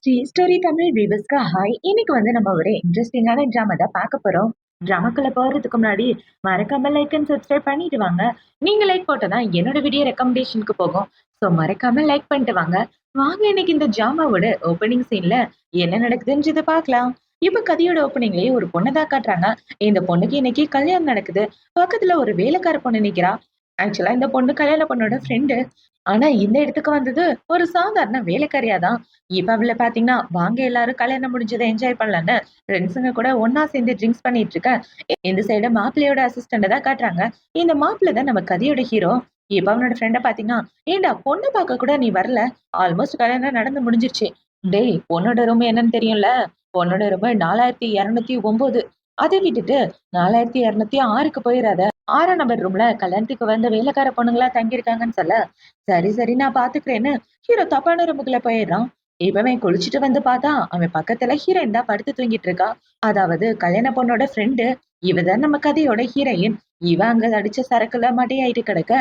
Story Tamil வியூவர்ஸ்க்கு hi. இன்னைக்கு நம்ம ஒரு இன்ட்ரெஸ்டிங்கான ட்ராமா தான் பார்க்க போறோம். ட்ராமாக்குள்ள போறதுக்கு முன்னாடி மறக்காம லைக் அண்ட் சப்ஸ்கிரைப் பண்ணிட்டு வாங்க. நீங்க லைக் போட்டதான் என்னோட வீடியோ ரெக்கமெண்டேஷனுக்கு போகும். ஸோ மறக்காம லைக் பண்ணிட்டு வாங்க. வாங்க இன்னைக்கு இந்த ட்ராமாவோட ஓப்பனிங் சீன்ல என்ன நடக்குதுன்றது பார்க்கலாம். இப்ப கதையோட ஓப்பனிங்லயே ஒரு பொண்ணை தான் காட்டுறாங்க. இந்த பொண்ணுக்கு இன்னைக்கு கல்யாணம் நடக்குது. பக்கத்துல ஒரு வேலைக்கார பொண்ணு நிக்கிறா. ஆக்சுவலா இந்த பொண்ணு கல்யாண பொண்ணோட ஃப்ரெண்டு. ஆனா இந்த இடத்துக்கு வந்தது ஒரு சாதாரண வேலைக்காரியா தான். இப்ப அவள பாத்தீங்கன்னா, வாங்க எல்லாரும் கல்யாணம் முடிஞ்சதை என்ஜாய் பண்ணலான்னு ஃப்ரெண்ட்ஸுங்க கூட ஒண்ணா சேர்ந்து ட்ரிங்க்ஸ் பண்ணிட்டு இருக்க. இந்த சைடு மாப்பிள்ளையோட அசிஸ்டண்ட தான் காட்டுறாங்க. இந்த மாப்பிள்ளை தான் நம்ம கதையோட ஹீரோ. இப்ப அவனோட ஃப்ரெண்ட பாத்தீங்கன்னா, ஏண்டா பொண்ணு பார்க்க கூட நீ வரல? ஆல்மோஸ்ட் கல்யாணம் நடந்து முடிஞ்சிருச்சு. டேய் பொண்ணோட ரூம் என்னன்னு தெரியும்ல? பொண்ணோட ரூம் 4209. அதை விட்டுட்டு 4206க்கு போயிடாத. 6ஆம் நம்பர் ரூம்ல கல்யாணத்துக்கு வந்த வேலைக்கார பொண்ணுங்களா தங்கியிருக்காங்கன்னு சொல்ல, சரி சரி நான் பாத்துக்கிறேன்னு ஹீரோ தப்பான ரூமுக்குள்ள போயிடுறான். இப்பவே குளிச்சுட்டு வந்து பார்த்தா அவன் பக்கத்துல ஹீரோயின் தான் படுத்து தூங்கிட்டு இருக்கா. அதாவது கல்யாண பொண்ணோட ஃப்ரெண்டு. இவதான் நம்ம கதையோட ஹீரோயின். இவ அங்க அடிச்ச சரக்குல மட்டையாயிட்டு கிடக்க,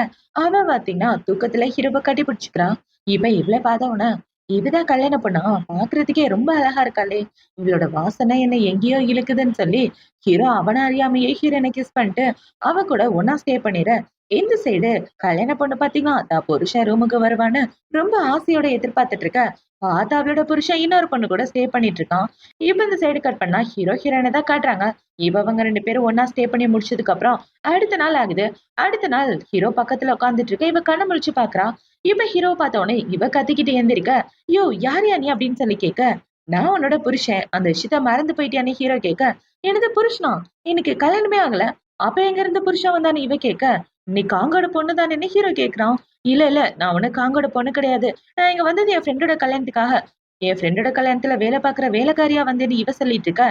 அவன் பாத்தீங்கன்னா தூக்கத்துல ஹீரோவை கட்டி பிடிச்சுக்கிறான். இப்ப இவ்வளவு பார்த்தவன, இவதான் கல்யாண பொண்ணா? பாக்குறதுக்கே ரொம்ப அழகா இருக்காளே, இவளோட வாசனை என்ன எங்கேயோ இழுக்குதுன்னு சொல்லி ஹீரோ அவனை அறியாமையே ஹீரோனை கிஸ் பண்ணிட்டு அவ கூட ஒன்னா ஸ்டே பண்ணிட. இந்த சைடு கல்யாண பொண்ணு பாத்தீங்கன்னா தான் புருஷன் ரூமுக்கு வருவான்னு ரொம்ப ஆசையோட எதிர்பார்த்துட்டு இருக்க. பார்த்தா அவளோட புருஷன் இன்னொரு பொண்ணு கூட ஸ்டே பண்ணிட்டு இருக்கான். இப்ப இந்த சைடு கட் பண்ணா ஹீரோ ஹீரோனை தான் காட்டுறாங்க. இவங்க ரெண்டு பேரும் ஒன்னா ஸ்டே பண்ணி முடிச்சதுக்கு அப்புறம் அடுத்த நாள் ஆகுது. அடுத்த நாள் ஹீரோ பக்கத்துல உட்காந்துட்டு இருக்க. இவ கண்ணை முழிச்சு பாக்குறா. இப்ப ஹீரோ பார்த்த உடனே இவ கத்திக்கிட்டு எந்திரிக்க, யோ யார் யா நீ அப்படின்னு சொல்லி கேட்க, நான் உன்னோட புருஷன், அந்த விஷயத்த மறந்து போயிட்டியான்னு ஹீரோ கேட்க, எனது புருஷனா? எனக்கு கல்யாணமே ஆகல. அப்ப எங்க இருந்து புருஷன் வந்தான்னு இவ கேட்க, நீ காங்கோட பொண்ணு தானேன்னு ஹீரோ கேக்குறான். இல்ல இல்ல நான் உனக்கு காங்கோட பொண்ணு கிடையாது. நான் இங்க வந்தது என் ஃப்ரெண்டோட கல்யாணத்துக்காக. என் ஃப்ரெண்டோட கல்யாணத்துல வேலை பாக்குற வேலைக்காரியா வந்தேன்னு இவ சொல்லிட்டு இருக்க.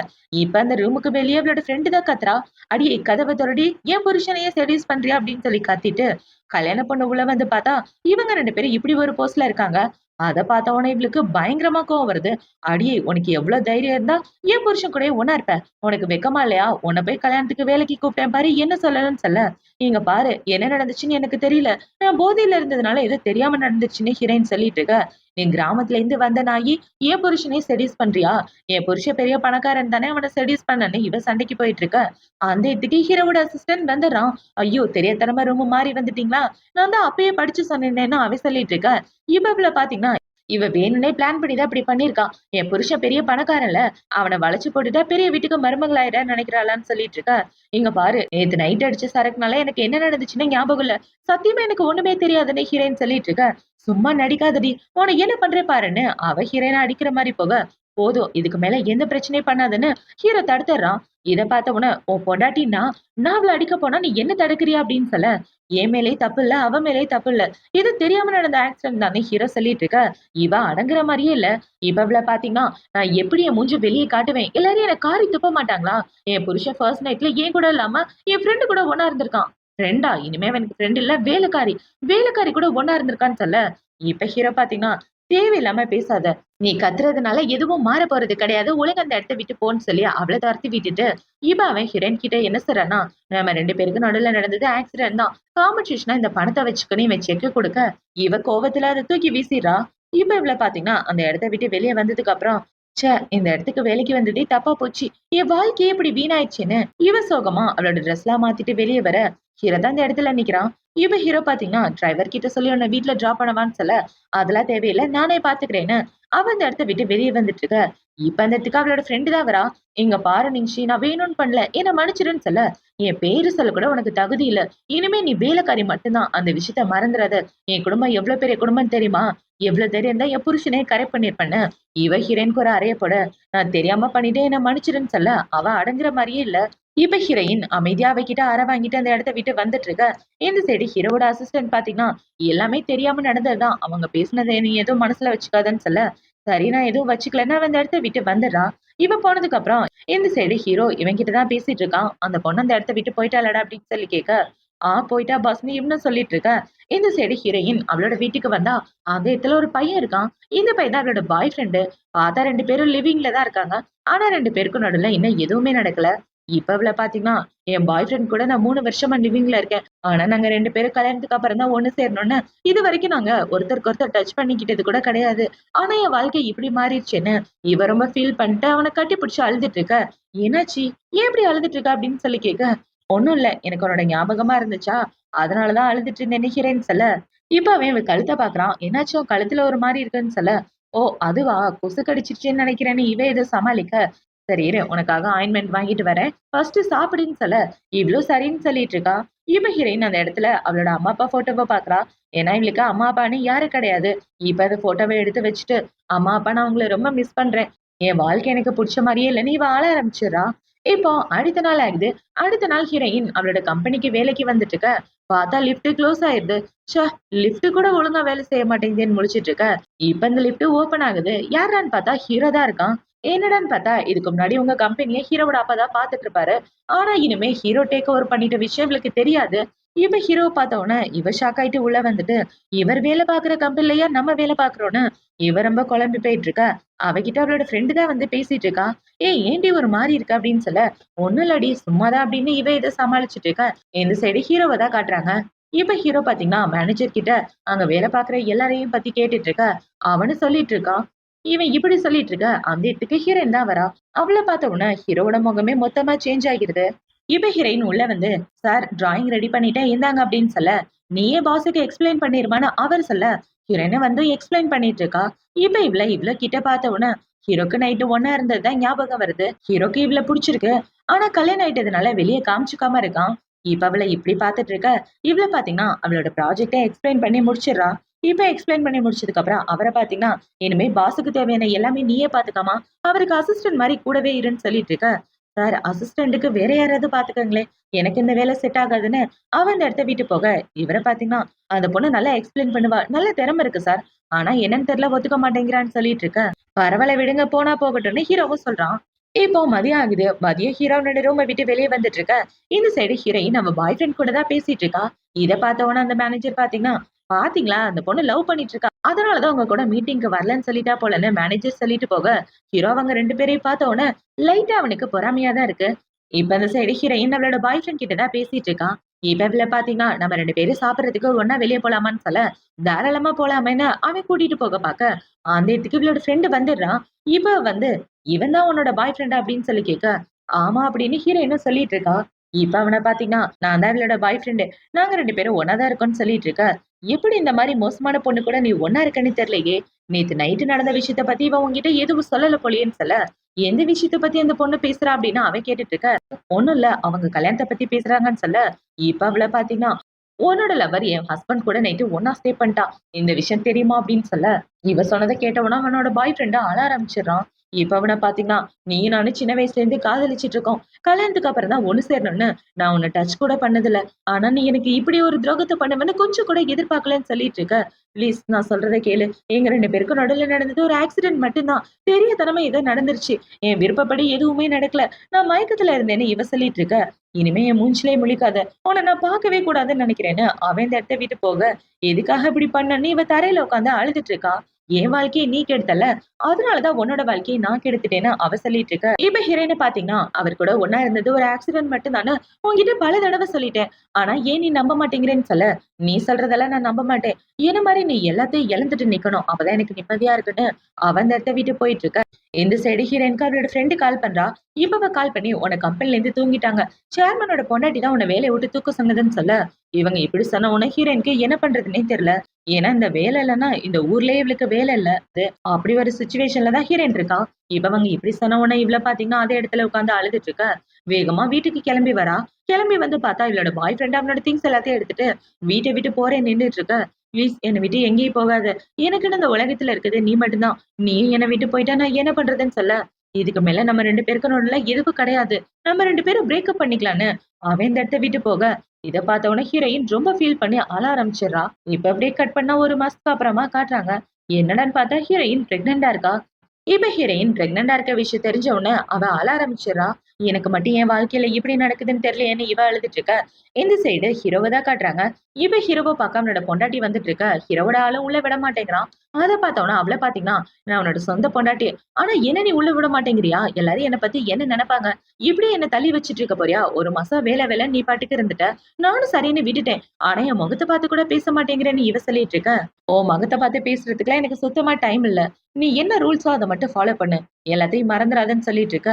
இப்ப அந்த ரூமுக்கு வெளியே அவளோட ஃப்ரெண்டு தான் கத்துறா. அடியே கதவை தொடடி, ஏன் புருஷனையே செடியூஸ் பண்றியா அப்படின்னு சொல்லி கத்திட்டு கல்யாண பொண்ணு உள்ள வந்து பார்த்தா இவங்க ரெண்டு பேரும் இப்படி ஒரு போஸ்ட்ல இருக்காங்க. அத பார்த்த உடனே இவளுக்கு பயங்கரமா கோவம் வருது. அடியே உனக்கு எவ்வளவு தைரியம் இருந்தா ஏன் புருஷன் கூட ஒன்னா இருப்ப? உனக்கு வெக்கமா இல்லையா? உன்னை போய் கல்யாணத்துக்கு வேலைக்கு கூப்பிட்டேன் பாரு, என்ன சொல்லலன்னு சொல்ல. இங்க பாரு என்ன நடந்துச்சுன்னு எனக்கு தெரியல. நான் போதையில இருந்ததுனால ஏதோ தெரியாம நடந்துச்சுன்னு ஹீரோயின் சொல்லிட்டு இருக்க. நீ கிராமத்துல இருந்து வந்த நாயி ஏன் புருஷனே செடியூஸ் பண்றியா? என் புருஷன் பெரிய பணக்காரன் தானே, அவனை செடியூஸ் பண்ணன்னு இவ சண்டைக்கு போயிட்டு இருக்க. அந்த இதுக்கு ஹீரோவோட அசிஸ்டன்ட் வந்துடுறான். ஐயோ தெரியாதனமா ரொம்ப மாறி வந்துட்டீங்களா? நான் தான் அப்பயே படிச்சு சொன்னேன்னு அவ சொல்லிட்டு இருக்க. இவ பாத்தீங்கன்னா இவ வேணும்னே பிளான் பண்ணிதான் இப்படி பண்ணிருக்கான். என் புருஷன் பெரிய பணக்காரன்ல, அவனை வளைச்சு போட்டுட்டா பெரிய வீட்டுக்கு மருமகளாயிட நினைக்கிறாளான்னு சொல்லிட்டு இருக்க. இங்க பாரு நேத்து நைட் அடிச்ச சரக்குனால எனக்கு என்ன நடந்துச்சுன்னு ஞாபகம் இல்ல. சத்தியமா எனக்கு ஒண்ணுமே தெரியாதுன்னு ஹீரோயின் சொல்லிட்டு இருக்க. சும்மா நடிக்காதடி, உன என்ன பண்றே பாருன்னு அவ ஹீரோயினை அடிக்கிற மாதிரி போக, போதும் இதுக்கு மேல எந்த பிரச்சனையும் பண்ணாதுன்னு ஹீரோ தடுத்துறான். இத பார்த்த உடனே உன் பொண்டாட்டின்னா நான் அவளை அடிக்க போனா நீ என்ன தடுக்கிறியா அப்படின்னு சொல்ல, என் மேலே தப்பு இல்ல, அவ மேலே தப்பு இல்ல, இது தெரியாம நடந்த ஆக்சிடென்ட் தானே ஹீரோ சொல்லிட்டு இருக்க. இவ அடங்குற மாதிரியே இல்ல. இப்ப இவள பாத்தீங்கன்னா நான் எப்படி என் மூஞ்சி வெளியே காட்டுவேன், எல்லாரும் என்ன காரி துப்ப மாட்டாங்களா? என் புருஷன் ஃபர்ஸ்ட் நைட்ல ஏன் கூட இல்லாம என் ஃப்ரெண்டு கூட ஒன்னா இருந்திருக்கான். ஃப்ரெண்டா? இனிமே எனக்கு ஃப்ரெண்ட் இல்ல, வேலைக்காரி. வேலைக்காரி கூட ஒன்னா இருந்திருக்கான்னு சொல்ல. இப்ப ஹீரோ பாத்தீங்கன்னா தேவையில்லாம பேசாத, நீ கத்துறதுனால எதுவும் மாற போறது கிடையாது, ஒழுங்கு அந்த இடத்த விட்டு போன்னு சொல்லி அவளை துரத்தி விட்டுட்டு இப்ப அவன் ஹீரோயின் கிட்ட என்ன சொல்றான்னா, நம்ம ரெண்டு பேருக்கு நடுவுல நடந்தது ஆக்சிடென்ட் தான், காம்பன்சேஷனா இந்த பணத்தை வச்சுக்கணும் இவன் செக் கொடுக்க. இவ கோவத்துல அதை தூக்கி வீசிடுறா. இப்ப இவள பாத்தீங்கன்னா அந்த இடத்த விட்டு வெளியே வந்ததுக்கு அப்புறம், ச்சே இந்த இடத்துக்கு வேலைக்கு வந்ததே தப்பா போச்சு, என் வாழ்க்கையே இப்படி வீணாயிடுச்சுன்னு இவ சோகமா அவளோட ட்ரெஸ் எல்லாம் மாத்திட்டு வெளியே வர, ஹீரோ தான் அந்த இடத்துல நிக்கிறான். இவ ஹீரோ பாத்தீங்கன்னா டிரைவர் கிட்ட சொல்லி உன்னை வீட்டுல டிராப் பண்ணவான்னு சொல்ல, அதெல்லாம் தேவையில்லை நானே பாத்துக்கிறேன்னு அவ அந்த இடத்த விட்டு வெளியே வந்துட்டு இருக்க. இப்ப அந்த இடத்துக்கு அவளோட ஃப்ரெண்டு தான் வரா. இங்க பாரு நிங்ஷி, நான் வேணும்னு பண்ணல, என்ன மன்னிச்சிருன்னு சொல்ல, என் பேரு சொல்ல கூட உனக்கு தகுதி இல்ல, இனிமே நீ வேலைக்காரி மட்டும்தான், அந்த விஷயத்த மறந்துடாத. என் குடும்பம் எவ்வளவு பெரிய குடும்பம் தெரியுமா? எவ்வளவு தைரியம் தான் என் புருஷனே கரெக்ட் பண்ணிருப்பேன்னு இவ ஹீரோயினுக்கு ஒரு அறைய போட, நான் தெரியாம பண்ணிட்டே என்ன மன்னிச்சிருன்னு சொல்ல, அவ அடங்குற மாதிரியே இல்ல. இப்ப ஹீரோயின் அமைதியா அவகிட்ட அறை வாங்கிட்டு அந்த இடத்த விட்டு வந்துட்டு இருக்க. இந்த சைடு ஹீரோவோட அசிஸ்டன்ட் பாத்தீங்கன்னா எல்லாமே தெரியாம நடந்ததுதான், அவங்க பேசினதை நீ எதுவும் மனசுல வச்சுக்காதன்னு சொல்ல, சரி நான் எதுவும் வச்சுக்கலன்னா அவன் அந்த இடத்த விட்டு வந்துடுறான். இவன் போனதுக்கு அப்புறம் இந்த சைடு ஹீரோ இவன் கிட்டதான் பேசிட்டு இருக்கான். அந்த பொண்ணு அந்த இடத்த விட்டு போயிட்டாளடா அப்படின்னு சொல்லி கேட்க, போயிட்டா பாஸ்னு இவனும் சொல்லிட்டு இருக்க. இந்த சைடு ஹீரோயின் அவளோட வீட்டுக்கு வந்தா அந்த இடத்துல ஒரு பையன் இருக்கான். இந்த பையன் தான் அவளோட பாய் ஃப்ரெண்டு. பார்த்தா ரெண்டு பேரும் லிவிங்ல தான் இருக்காங்க. ஆனா ரெண்டு பேருக்கும் நடுவுல இன்னும் எதுவுமே நடக்கல. இப்ப இவள பாத்தீங்கன்னா என் பாய் ஃப்ரெண்ட் கூட நான் 3 வருஷமா லிவிங்ல இருக்கேன். ஆனா நாங்க 2 பேரும் கல்யாணத்துக்கு அப்புறம் தான் ஒண்ணு சேரணும்னு இது வரைக்கும் நாங்க ஒருத்தருக்கு ஒருத்தர் டச் பண்ணிக்கிட்டது கூட கிடையாது. ஆனா என் வாழ்க்கை இப்படி மாறிடுச்சேன்னு இவ ரொம்ப ஃபீல் பண்ணிட்டு அவனை கட்டி பிடிச்சு அழுதுட்டு இருக்க. என்னாச்சு? ஏன் இப்படி அழுதுட்டு இருக்க அப்படின்னு சொல்லி கேட்க, ஒண்ணும் இல்ல, எனக்கு உன்னோட ஞாபகமா இருந்துச்சா, அதனாலதான் அழுதுட்டு நினைக்கிறேன்னு சொல்ல. இப்ப அவன் இவ கழுத்தை பாக்குறான். என்னாச்சும் உன் கழுத்துல ஒரு மாதிரி இருக்குன்னு சொல்ல, ஓ அதுவா, கொசு கடிச்சிருச்சேன்னு நினைக்கிறேன்னு இவ ஏதோ சமாளிக்க, சரி இரு உனக்காக ஆயின்மெண்ட் வாங்கிட்டு வரேன், ஃபர்ஸ்ட் சாப்பிடுன்னு சொல்ல, இவ்ளோ சரின்னு சொல்லிட்டு இருக்கா. இப்ப ஹீரோயின் அந்த இடத்துல அவளோட அம்மா அப்பா போட்டோவை பாக்குறா. ஏன்னா இவளுக்கு அம்மா அப்பான்னு யாரும் கிடையாது. இப்ப அந்த போட்டோவை எடுத்து வச்சுட்டு, அம்மா அப்பா நான் உங்களை ரொம்ப மிஸ் பண்றேன், என் வாழ்க்கை எனக்கு பிடிச்ச மாதிரியே இல்லைன்னு இவ ஆள ஆரம்பிச்சிடறா. இப்போ அடுத்த நாள் ஆகுது. அடுத்த நாள் ஹீரோயின் அவளோட கம்பெனிக்கு வேலைக்கு வந்துட்டு இருக்க. பார்த்தா லிஃப்ட் க்ளோஸ் ஆயிருது. ச்சே, லிஃப்ட் கூட ஒழுங்கா வேலை செய்ய மாட்டேங்குதுன்னு முழிச்சிட்டு இருக்க. இப்ப இந்த லிஃப்ட் ஓபன் ஆகுது. யாரான்னு பார்த்தா ஹீரோ தான் இருக்கான். என்னடான்னு பார்த்தா இதுக்கு முன்னாடி உங்க கம்பெனியை ஹீரோவோட அப்பா தான் பார்த்துட்டு இருப்பாரு. ஆனா இனிமே ஹீரோ டேக் ஓவர் பண்ணிட்ட விஷயம் இவளுக்கு தெரியாது. இப்ப ஹீரோவை பார்த்த உடனே இவ ஷாக் ஆயிட்டு உள்ள வந்துட்டு, இவர் வேலை பார்க்குற கம்பெனிலயா நம்ம வேலை பார்க்குறோன்னு இவ ரொம்ப குழம்பி போயிட்டு இருக்கா. அவகிட்ட அவளோட ஃப்ரெண்டு தான் வந்து பேசிட்டு இருக்கா. ஏய் ஏன்டி ஒரு மாரி இருக்க அப்படின்னு சொல்ல, ஒண்ணும் இல்லடி சும்மாதான் அப்படின்னு இவ இதை சமாளிச்சுட்டு இருக்கா. இந்த சைடு ஹீரோவை தான் காட்டுறாங்க. இப்ப ஹீரோ பாத்தீங்கன்னா மேனேஜர் கிட்ட அங்க வேலை பார்க்குற எல்லாரையும் பத்தி கேட்டுட்டு இருக்க. அவனு சொல்லிட்டு இருக்கான். இவன் இப்படி சொல்லிட்டு இருக்க அந்த இடத்துக்கு ஹீரோயின் தான் வரா. அவளை பார்த்த உடனே ஹீரோவோட முகமே மொத்தமா சேஞ்ச் ஆகிடுது. இப்ப ஹீரோயின் உள்ள வந்து, சார் டிராயிங் ரெடி பண்ணிட்டேன் இந்தாங்க அப்படின்னு சொல்ல, நீயே பாஸுக்கு எக்ஸ்பிளைன் பண்ணிருமான்னு அவர் சொல்ல, ஹீரோயினை வந்து எக்ஸ்பிளைன் பண்ணிட்டு இருக்கா. இப்ப இவ்ளோ கிட்ட பார்த்த உடனே ஹீரோக்கு நைட்டு ஒண்ணா இருந்ததுதான் ஞாபகம் வருது. ஹீரோக்கு இவ்ள புடிச்சிருக்கு. ஆனா கல்யாணம் ஆயிட்டதுனால வெளியே காமிச்சுக்காம இருக்கான். இப்ப அவளை இப்படி பாத்துட்டு இருக்க. இவ்ள பாத்தீங்கன்னா அவளோட ப்ராஜெக்ட எக்ஸ்பிளைன் பண்ணி முடிச்சிடுறா. இப்ப எக்ஸ்பிளைன் பண்ணி முடிச்சதுக்கு அப்புறம் அவரை பாத்தீங்கன்னா, இனிமே பாஸுக்கு தேவையான எல்லாமே நீயே பாத்துக்காமா, அவருக்கு அசிஸ்டன்ட் மாதிரி கூடவே இருன்னு சொல்லிட்டு இருக்க. சார் அசிஸ்டன்ட்டுக்கு வேற யாராவது பாத்துக்கங்களேன், எனக்கு இந்த வேலை செட் ஆகாதுன்னு அவன் அந்த இடத்த விட்டு போக, இவரை பாத்தீங்கன்னா அந்த பொண்ணு நல்லா எக்ஸ்பிளைன் பண்ணுவா, நல்ல திறமை இருக்கு சார், ஆனா என்னன்னு தெரியல ஒத்துக்க மாட்டேங்கிறான்னு சொல்லிட்டு இருக்க. பரவாயில்ல விடுங்க போனா போகட்டும்னு ஹீரோவும் சொல்றான். இப்போ மதியம் ஆகுது. மதியம் ஹீரோனோட ரூமை விட்டு வெளியே வந்துட்டு இருக்க. இந்த சைடு ஹீரோயின் நம்ம பாய் ஃப்ரெண்ட் கூட தான் பேசிட்டு இருக்கா. இத பார்த்தவொன்னே அந்த மேனேஜர் பாத்தீங்கன்னா, பாத்தீங்களா அந்த பொண்ணு லவ் பண்ணிட்டு இருக்கா, அதனாலதான் உங்க கூட மீட்டிங்க்கு வரலன்னு சொல்லிட்டா போலன்னு மேனேஜர் சொல்லிட்டு போக, ஹீரோ அவங்க 2 பேரையும் பார்த்த உடனே லைட்டா அவனுக்கு பொறாமையா தான் இருக்கு. இப்ப அந்த சைடு ஹீரோயின் அவளோட பாய் ஃப்ரெண்ட் கிட்ட தான் பேசிட்டு இருக்கான். இப்ப இவள பாத்தீங்கன்னா நம்ம 2 பேரும் சாப்பிடறதுக்கு ஒண்ணா வெளியே போலாமான்னு சொல்ல, தாராளமா போலாமேன்னு அவன் கூட்டிட்டு போக பாக்க, அந்த இடத்துக்கு இவளோட ஃப்ரெண்டு வந்துடுறான். இப்ப வந்து இவன் தான் உன்னோட பாய் ஃப்ரெண்ட் அப்படின்னு சொல்லி கேட்க, ஆமா அப்படின்னு ஹீரோயினும் சொல்லிட்டு இருக்கா. இப்ப அவனை பாத்தீங்கன்னா நான் தான் இவளோட பாய் ஃப்ரெண்டு, நாங்க 2 பேரும் ஒன்னாதான் இருக்கோம்னு சொல்லிட்டு இருக்க. எப்படி இந்த மாதிரி மோசமான பொண்ணு கூட நீ ஒன்னா இருக்கன்னு தெரியலையே, நேத்து நைட்டு நடந்த விஷயத்த பத்தி இவன் உன்கிட்ட எதுவும் சொல்லல போலியேன்னு சொல்ல, எந்த விஷயத்த பத்தி அந்த பொண்ணு பேசுறா அப்படின்னு அவன் கேட்டுட்டு இருக்க. ஒண்ணும் இல்ல அவங்க கல்யாணத்தை பத்தி பேசுறாங்கன்னு சொல்ல, இப்ப அவள பாத்தீங்கன்னா உன்னோட லவர் என் ஹஸ்பண்ட் கூட நைட்டு ஒன்னா ஸ்டே பண்ணிட்டா, இந்த விஷயம் தெரியுமா அப்படின்னு சொல்ல, இவ சொன்னதை கேட்டவனா அவனோட பாய் ஃப்ரெண்ட் அழ ஆரம்பிச்சிடறான். இப்ப அவனை பாத்தீங்கன்னா நீ நானும் சின்ன வயசுல இருந்து காதலிச்சிட்டு இருக்கோம், கல்யாணத்துக்கு அப்புறம் தான் ஒண்ணு சேரணும்னு நான் உன்னை டச் கூட பண்ணதில்ல, ஆனா நீ எனக்கு இப்படி ஒரு துரோகத்தை பண்ணுவேன்னு கொஞ்சம் கூட எதிர்பார்க்கலன்னு சொல்லிட்டு இருக்க. ப்ளீஸ் நான் சொல்றதை கேளு, எங்க 2 பேருக்கும் நடுவுல நடந்தது ஒரு ஆக்சிடென்ட் மட்டும்தான், தெரியாதனமா ஏதோ நடந்துருச்சு, என் விருப்பப்படி எதுவுமே நடக்கல, நான் மயக்கத்துல இருந்தேன்னு இவ சொல்லிட்டு இருக்க. இனிமே என் மூஞ்சிலே முழிக்காத, உன்னை நான் பார்க்கவே கூடாதுன்னு நினைக்கிறேன்னு அவன் இந்த இடத்த விட்டு போக, எதுக்காக இப்படி பண்ணன்னு இவ தரையில உட்காந்து அழுதுட்டு இருக்கா. என் வாழ்க்கையை நீ கெடுத்தல, அதனாலதான் உன்னோட வாழ்க்கையை நான் கெடுத்துட்டேன்னு அவ சொல்லிட்டு இருக்க. இப்ப ஹீரோயினை பாத்தீங்கன்னா அவர் கூட ஒன்னா இருந்தது ஒரு ஆக்சிடென்ட் மட்டும் தானே, உன்கிட்ட பல தடவை சொல்லிட்டேன், ஆனா ஏன் நீ நம்ப மாட்டேங்கிறேன்னு சொல்ல, நீ சொல்றதெல்லாம் நான் நம்ப மாட்டேன், என்ன மாதிரி நீ எல்லாத்தையும் இழந்துட்டு நிக்கணும், அப்பதான் எனக்கு நிம்மதியா இருக்குன்னு அவன் இந்த இடத்த விட்டு போயிட்டு இருக்க. இந்த சைடு ஹீரோயினுக்கு அவளோட ஃப்ரெண்டு கால் பண்றா. இப்ப அவ கால் பண்ணி உன கம்பெனில இருந்து தூங்கிட்டாங்க, சேர்மனோட பொண்டாட்டி தான் உன்னை வேலையை விட்டு தூக்க சொன்னதுன்னு சொல்ல, இவங்க இப்படி சொன்ன உடனே ஹீரோயினுக்கு என்ன பண்றதுன்னே தெரியல. ஏன்னா இந்த வேலை இல்லைன்னா இந்த ஊர்லயே இவளுக்கு வேலை இல்ல, அப்படி ஒரு சுச்சுவேஷன்ல தான் ஹீரோயின் இருக்கா. இப்ப அவங்க இப்படி சொன்ன உடனே இவள பாத்தீங்கன்னா அதே இடத்துல உட்காந்து அழுதுட்டு இருக்க. வேகமா வீட்டுக்கு கிளம்பி வரா. கிளம்பி வந்து பார்த்தா இவளோட பாய் ஃப்ரெண்ட் அவனோட திங்ஸ் எல்லாத்தையும் எடுத்துட்டு வீட்டை விட்டு போறேன் நின்றுட்டு இருக்க. ப்ளீஸ் என்னை விட்டு எங்கேயும் போகாத, எனக்குன்னு இந்த உலகத்துல இருக்குது நீ மட்டும்தான், நீ என்னை விட்டு போயிட்டா நான் என்ன பண்றதுன்னு சொல்ல, இதுக்கு மேல நம்ம 2 பேருக்கு நடுவுல எதுவும் கிடையாது, நம்ம 2 பேரும் பிரேக்கப் பண்ணிக்கலான்னு அவன் இந்த இடத்த விட்டு போக, இத பார்த்த உடனே ஹீரோயின் ரொம்ப ஃபீல் பண்ணி அழ ஆரம்பிச்சிடுறா. இப்ப அப்படியே கட் பண்ணா ஒரு மாசத்துக்கு அப்புறமா காட்டுறாங்க. என்னடான்னு பார்த்தா ஹீரோயின் பிரெக்னெண்டா இருக்கா. இப்ப ஹீரோயின் பிரெக்னெண்டா இருக்க விஷயம் தெரிஞ்ச உடனே அவ அழ ஆரம்பிச்சிடுறா. எனக்கு மட்டும் என் வாழ்க்கையில இப்படி நடக்குதுன்னு தெரியலையேன்னு இவ அழுதுட்டு இருக்க. இந்த சைடு ஹீரோவ தான் காட்டுறாங்க. இவ ஹீரோவ பார்க்காம அவனோட பொண்டாட்டி வந்துட்டு இருக்க. ஹீரோவோட ஆளும் உள்ள விட மாட்டேங்கிறான். அத பார்த்தோம்னா அவள பார்த்தீங்கன்னா, நான் அவனோட சொந்த பொண்டாட்டி. ஆனா என்ன நீ உள்ள விட மாட்டேங்கிறியா? எல்லாரும் என்ன பத்தி என்ன நெனைப்பாங்க? இப்படி என்ன தள்ளி வச்சுட்டு இருக்க போறியா? ஒரு மாசம் வேலை வேலைன்னு நீ பாட்டுக்கு இருந்துட்ட. நானும் சரின்னு விட்டுட்டேன். ஆனா என் முகத்த பார்த்து கூட பேச மாட்டேங்கிறேன்னு இவ சொல்லிட்டு இருக்க. உன் முகத்த பார்த்து பேசுறதுக்குலாம் எனக்கு சுத்தமா டைம் இல்ல. நீ என்ன ரூல்ஸோ அத மட்டும் ஃபாலோ பண்ணு. எல்லாத்தையும் மறந்துறாதன்னு சொல்லிட்டு இருக்க.